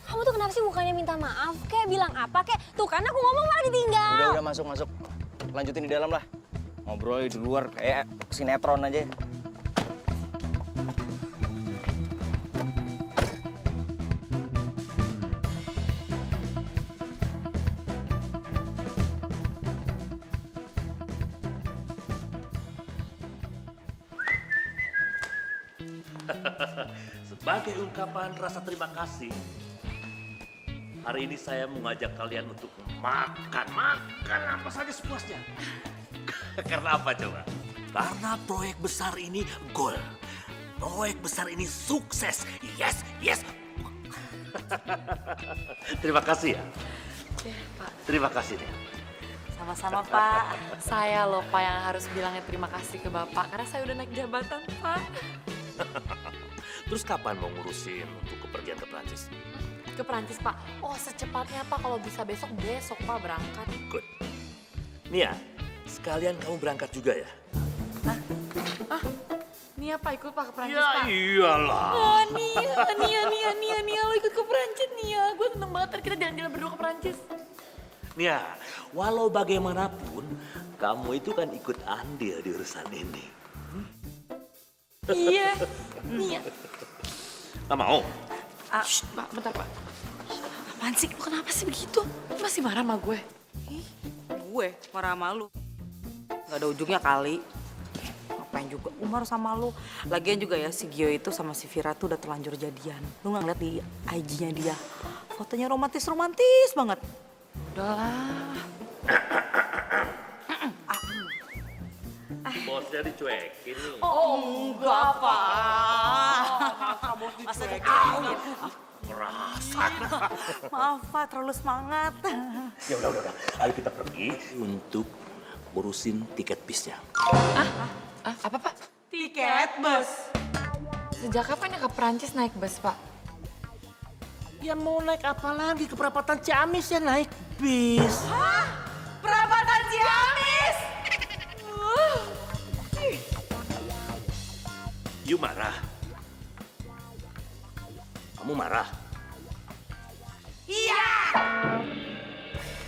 Kamu tuh kenapa sih mukanya minta maaf? Kayak bilang apa? Kayak tuh kan aku ngomong malah ditinggal. Udah masuk. Lanjutin di dalam lah. Ngobrol di luar kayak sinetron aja. Sebagai ungkapan rasa terima kasih, hari ini saya mengajak kalian untuk makan apa saja sepuasnya. Karena apa coba? Karena proyek besar ini goal. Proyek besar ini sukses. Yes. Terima kasih ya. Pak. Terima kasih ya. Sama-sama, Pak. Saya loh Pak yang harus bilangnya terima kasih ke Bapak karena saya udah naik jabatan Pak. Terus kapan mau ngurusin untuk kepergian ke Prancis? Ke Perancis Pak. Oh secepatnya Pak, kalau bisa besok Pak berangkat. Good. Nia, sekalian kamu berangkat juga ya? Nia Pak ikut Pak ke Perancis Ya Pak. iyalah. Oh Nia lo ikut ke Perancis Nia. Gue seneng banget ntar kita jalan-jalan berdua ke Perancis. Nia, walau bagaimanapun, kamu itu kan ikut andil di urusan ini. Iya, Nia. Gak mau? Pak, bentar Pak. Apaan sih? Lo kenapa sih begitu? Lo masih marah sama gue? Gue marah sama lu. Gak ada ujungnya kali. Ngapain juga Umar sama lu. Lagian juga ya si Gio itu sama si Vira tuh udah terlanjur jadian. Lu gak ngeliat di IG-nya dia. Fotonya romantis banget. Udahlah. Bosnya dicuekin nih. Enggak, Pak. Masa dicuekin? Merasak. Maaf, Pak. Terlalu semangat. Ya udah. Ayo kita pergi untuk urusin tiket bisnya. Apa Pak? Tiket bus. Sejak kapan ya ke Perancis naik bus Pak? Ya mau naik apa lagi? Ke perapatan Ciamis ya naik bis. Perapatan Ciamis. You marah? Kamu marah? Iya.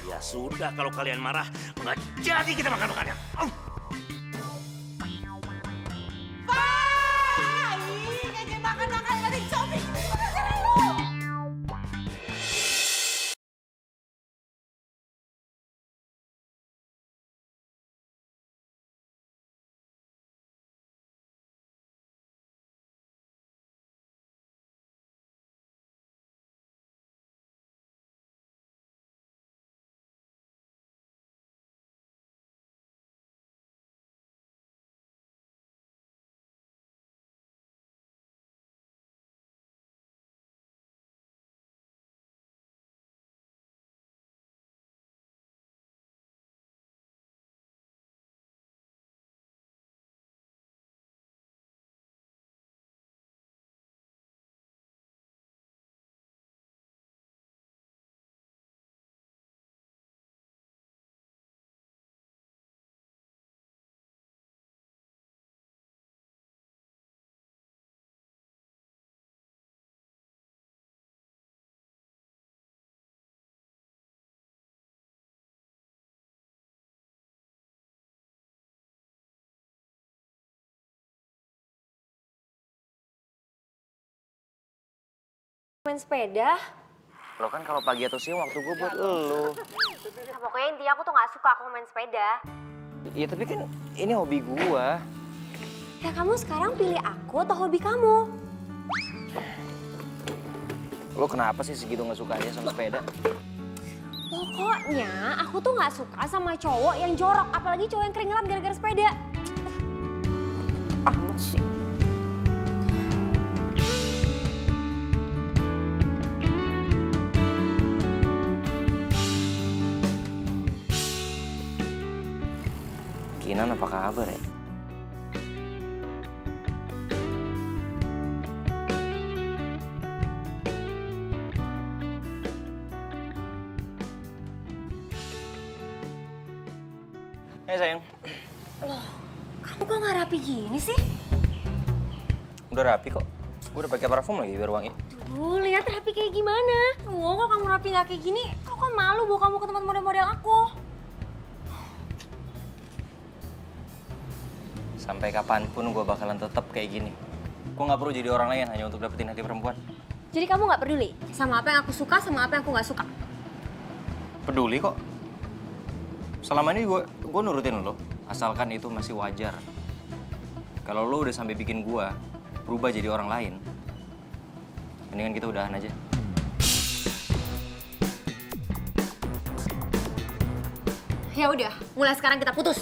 Ya sudah, kalau kalian marah, nggak jadi kita makan-makannya. Pak! Ih, ngajak makan-makan tadi shopping. Mana lu? Main sepeda? Lo kan kalau pagi atau siang waktu gue buat lo. Nah, pokoknya intinya aku tuh gak suka aku main sepeda. Iya tapi kan ini hobi gue. Ya kamu sekarang pilih aku atau hobi kamu? Lo kenapa sih segitu gak sukanya sama sepeda? Pokoknya aku tuh gak suka sama cowok yang jorok, apalagi cowok yang keringetan gara-gara sepeda. Amat sih. Kinan apa kabar ya? Sayang. Loh, kamu kok gak rapi gini sih? Udah rapi kok. Gue udah pakai parfum lagi biar wangi. Lihat rapi kayak gimana? Kalau kamu rapi nggak kayak gini, aku kan malu bawa kamu ke tempat model-model aku. Sampai kapanpun gue bakalan tetap kayak gini. Gue nggak perlu jadi orang lain hanya untuk dapetin hati perempuan. Jadi kamu nggak peduli sama apa yang aku suka, sama apa yang aku nggak suka? Peduli kok. Selama ini gue nurutin lo, asalkan itu masih wajar. Kalau lo udah sampai bikin gue berubah jadi orang lain, mendingan kita udahan aja. Ya udah, mulai sekarang kita putus.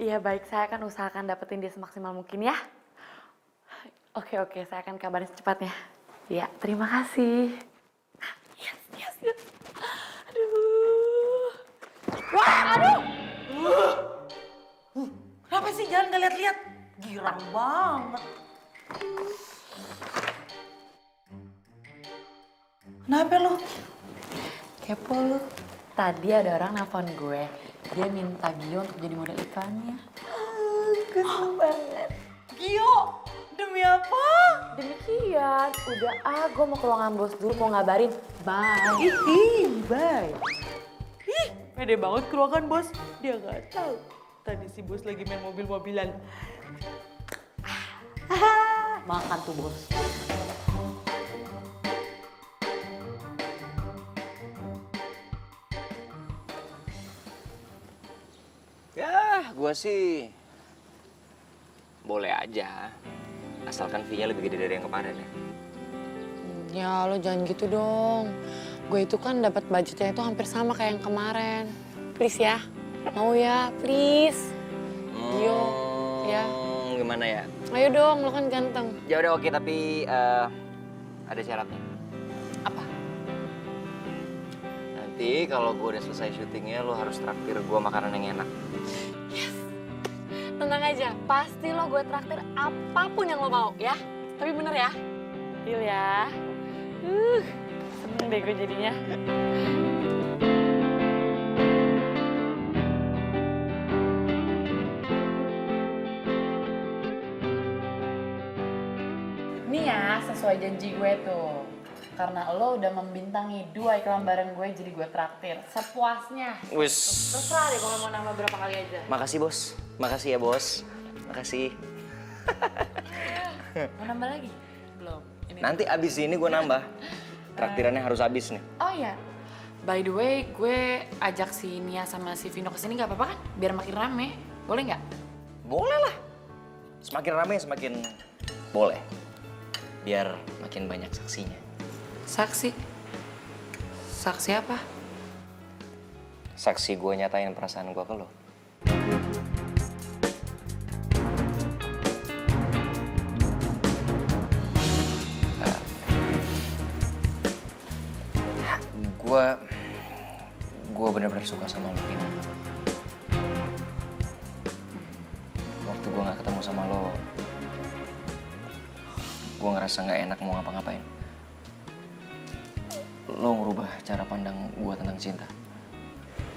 Iya baik, saya akan usahakan dapetin dia semaksimal mungkin ya. Oke, saya akan kabarin secepatnya. Ya, terima kasih. Yes. Aduh. Wah, aduh! Kenapa sih jangan nggak lihat-lihat? Girang banget. Kenapa lu? Kepo lu. Tadi ada orang nelfon gue. Dia minta Gio untuk jadi model iklannya. Gue seneng banget. Gio, demi apa? Demikian, udah gue mau ke ruangan bos dulu, mau ngabarin. Bye. Bye. Ih, pede banget ke ruangan bos. Dia nggak tahu. Tadi si bos lagi main mobil-mobilan. Makan tuh bos. Ya, gue sih boleh aja. Asalkan fee-nya lebih gede dari yang kemarin ya. Ya lo jangan gitu dong. Gue itu kan dapat budgetnya itu hampir sama kayak yang kemarin. Please ya, mau ya, please. Gio, ya. Gimana ya? Ayo dong, lo kan ganteng. Ya udah oke, tapi ada syaratnya. Apa? Nanti kalau gue udah selesai syutingnya, lo harus traktir gue makanan yang enak. Tenang aja, pasti lo gue traktir apapun yang lo mau ya. Tapi bener ya, deal ya. Seneng deh gue jadinya. Nih ya, sesuai janji gue tuh. Karena lo udah membintangi 2 iklan bareng gue, jadi gue traktir sepuasnya. Wis. Terserah deh kalau mau nambah berapa kali aja. Makasih bos, makasih ya bos, makasih. Mau nambah lagi? Belum. Ini Nanti abis ini gue nambah. Traktirannya harus habis nih. Oh iya, by the way, gue ajak si Nia sama si Vino kesini nggak apa-apa kan? Biar makin rame, boleh nggak? Boleh lah. Semakin rame semakin boleh. Biar makin banyak saksinya. Saksi? Saksi apa? Saksi gue nyatain perasaan gue ke lo. Gue bener-bener suka sama lo, Vino. Waktu gue gak ketemu sama lo, gue ngerasa gak enak mau ngapa-ngapain. Lo ngerubah cara pandang gue tentang cinta.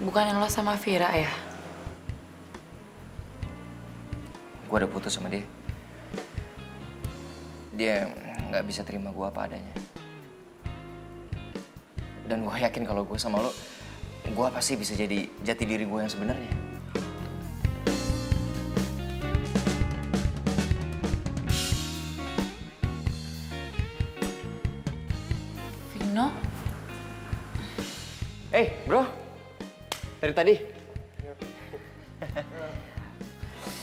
Bukan lo sama Vira ya? Gue udah putus sama dia. Dia gak bisa terima gue apa adanya. Dan gue yakin kalau gue sama lo, gue pasti bisa jadi jati diri gue yang sebenarnya. Vino? Bro, dari tadi.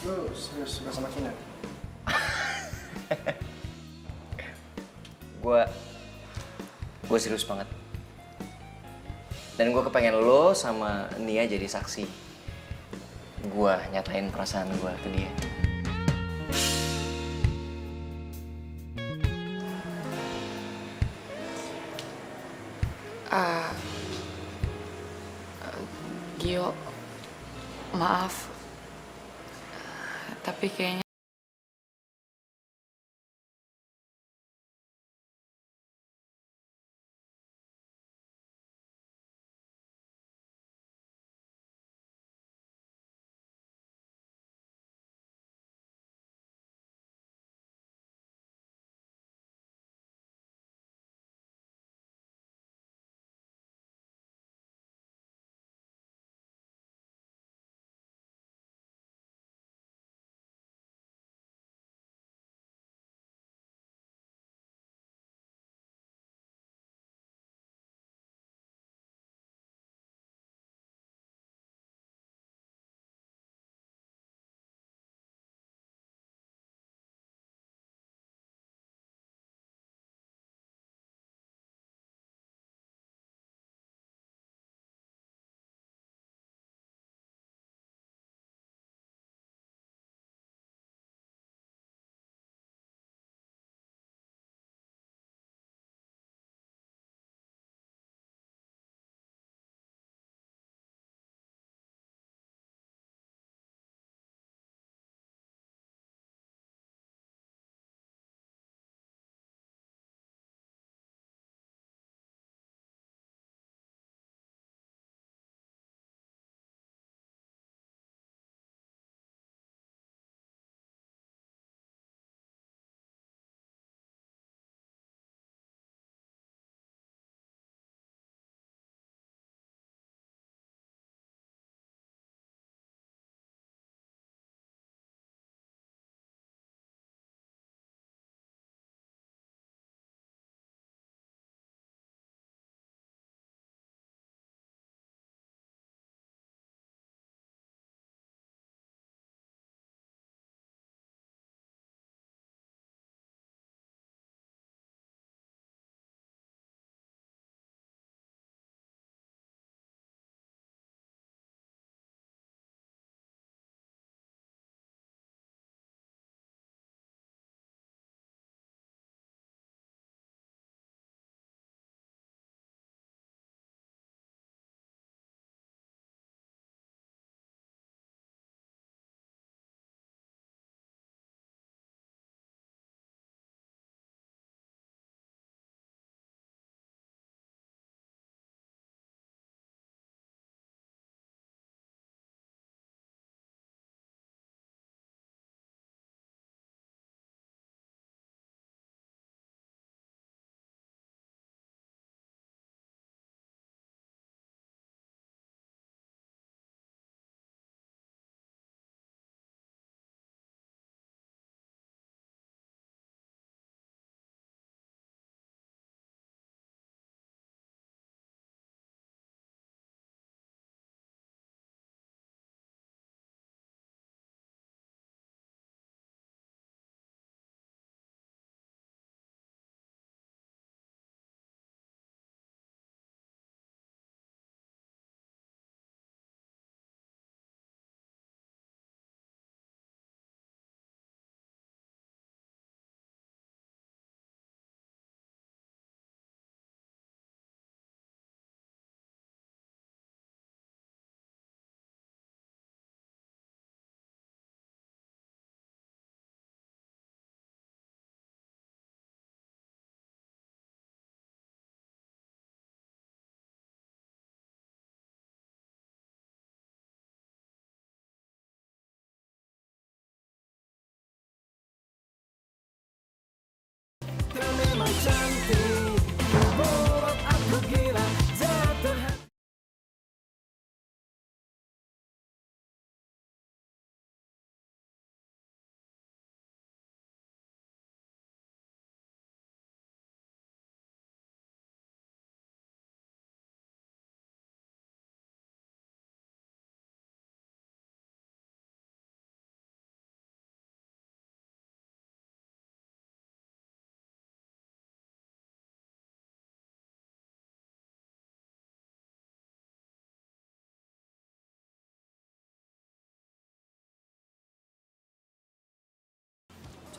Lu serius suka sama Kinar? Gue gue serius banget. Dan gue kepengen lo sama Nia jadi saksi. Gue nyatain perasaan gue ke dia. Gio, maaf. Tapi kayaknya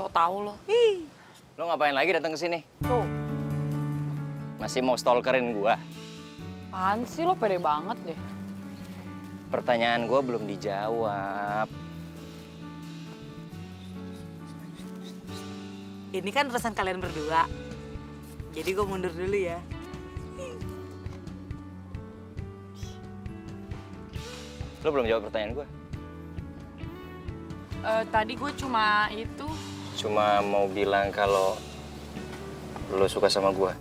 So tau lo. Lo ngapain lagi datang ke sini? Tuh. Masih mau stalkerin gua? Apaan sih lo pede banget deh. Pertanyaan gua belum dijawab. Ini kan urusan kalian berdua. Jadi gue mundur dulu ya. Lo belum jawab pertanyaan gua. Tadi gue cuma itu. Cuma mau bilang kalau lo suka sama gua.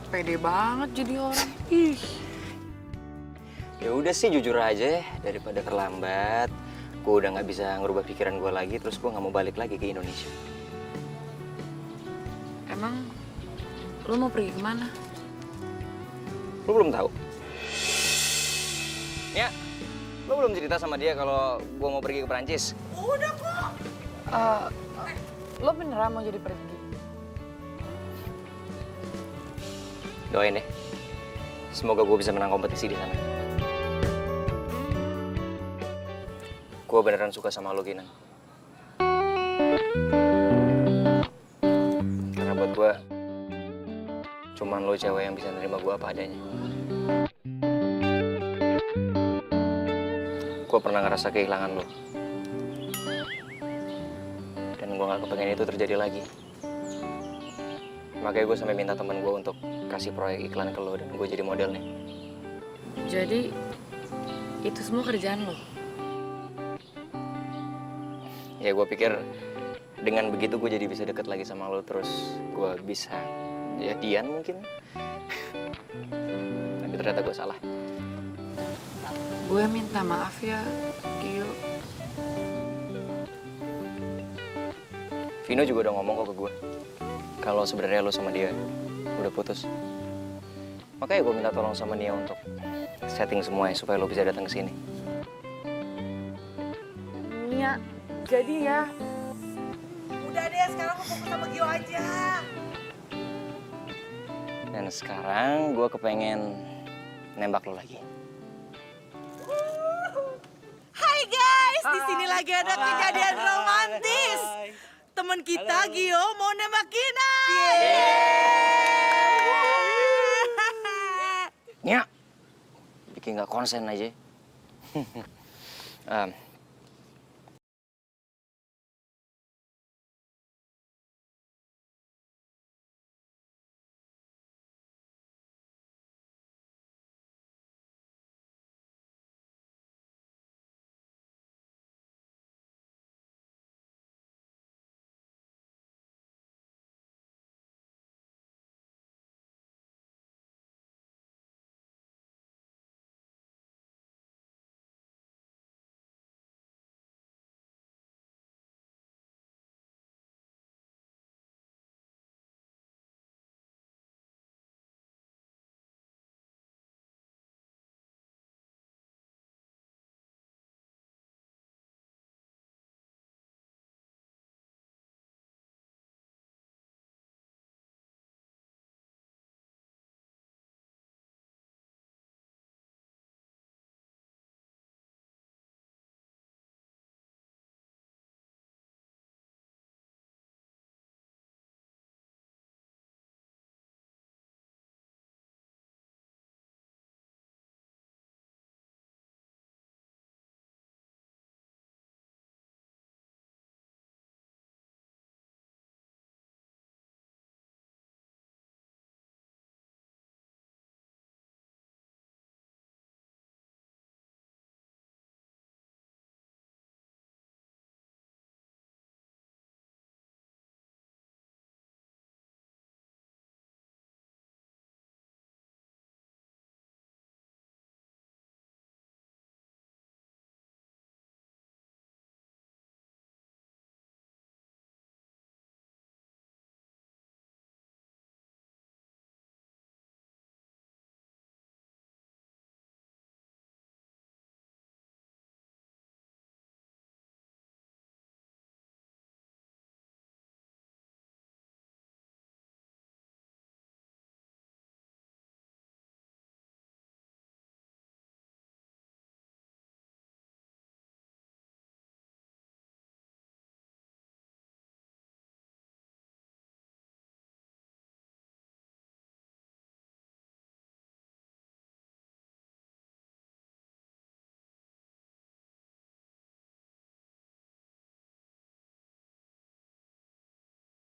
Pede banget jadi orang. Ih. Ya udah sih jujur aja daripada terlambat. Gue udah nggak bisa ngerubah pikiran gue lagi, terus gue nggak mau balik lagi ke Indonesia. Emang lo mau pergi kemana? Lo belum tahu? Ya, lo belum cerita sama dia kalau gue mau pergi ke Perancis. Lo beneran mau jadi pergi? Doain deh. Semoga gue bisa menang kompetisi di sana. Gue beneran suka sama lo, Kinan. Karena buat gue, cuman lo cewek yang bisa nerima gue apa adanya. Gue pernah ngerasa kehilangan lo. Dan gue gak kepengen itu terjadi lagi. Makanya gue sampai minta temen gue untuk kasih proyek iklan ke lo dan gue jadi modelnya. Jadi itu semua kerjaan lo? Ya gue pikir dengan begitu gue jadi bisa deket lagi sama lo, terus gue bisa jadian mungkin. Tapi ternyata gue salah. Gue minta maaf ya, Gio. Vino juga udah ngomong kok ke gue kalau sebenarnya lo sama dia udah putus. Makanya gue minta tolong sama Nia untuk setting semuanya supaya lo bisa datang ke sini. Nia, jadi ya. Udah deh, sekarang gue fokus sama Gio aja. Dan sekarang gue kepengen nembak lo lagi. Hai guys, di sini lagi ada kejadian romantis. Teman kita Gio mau nembak Gina. Nia, bikin gak konsen aja.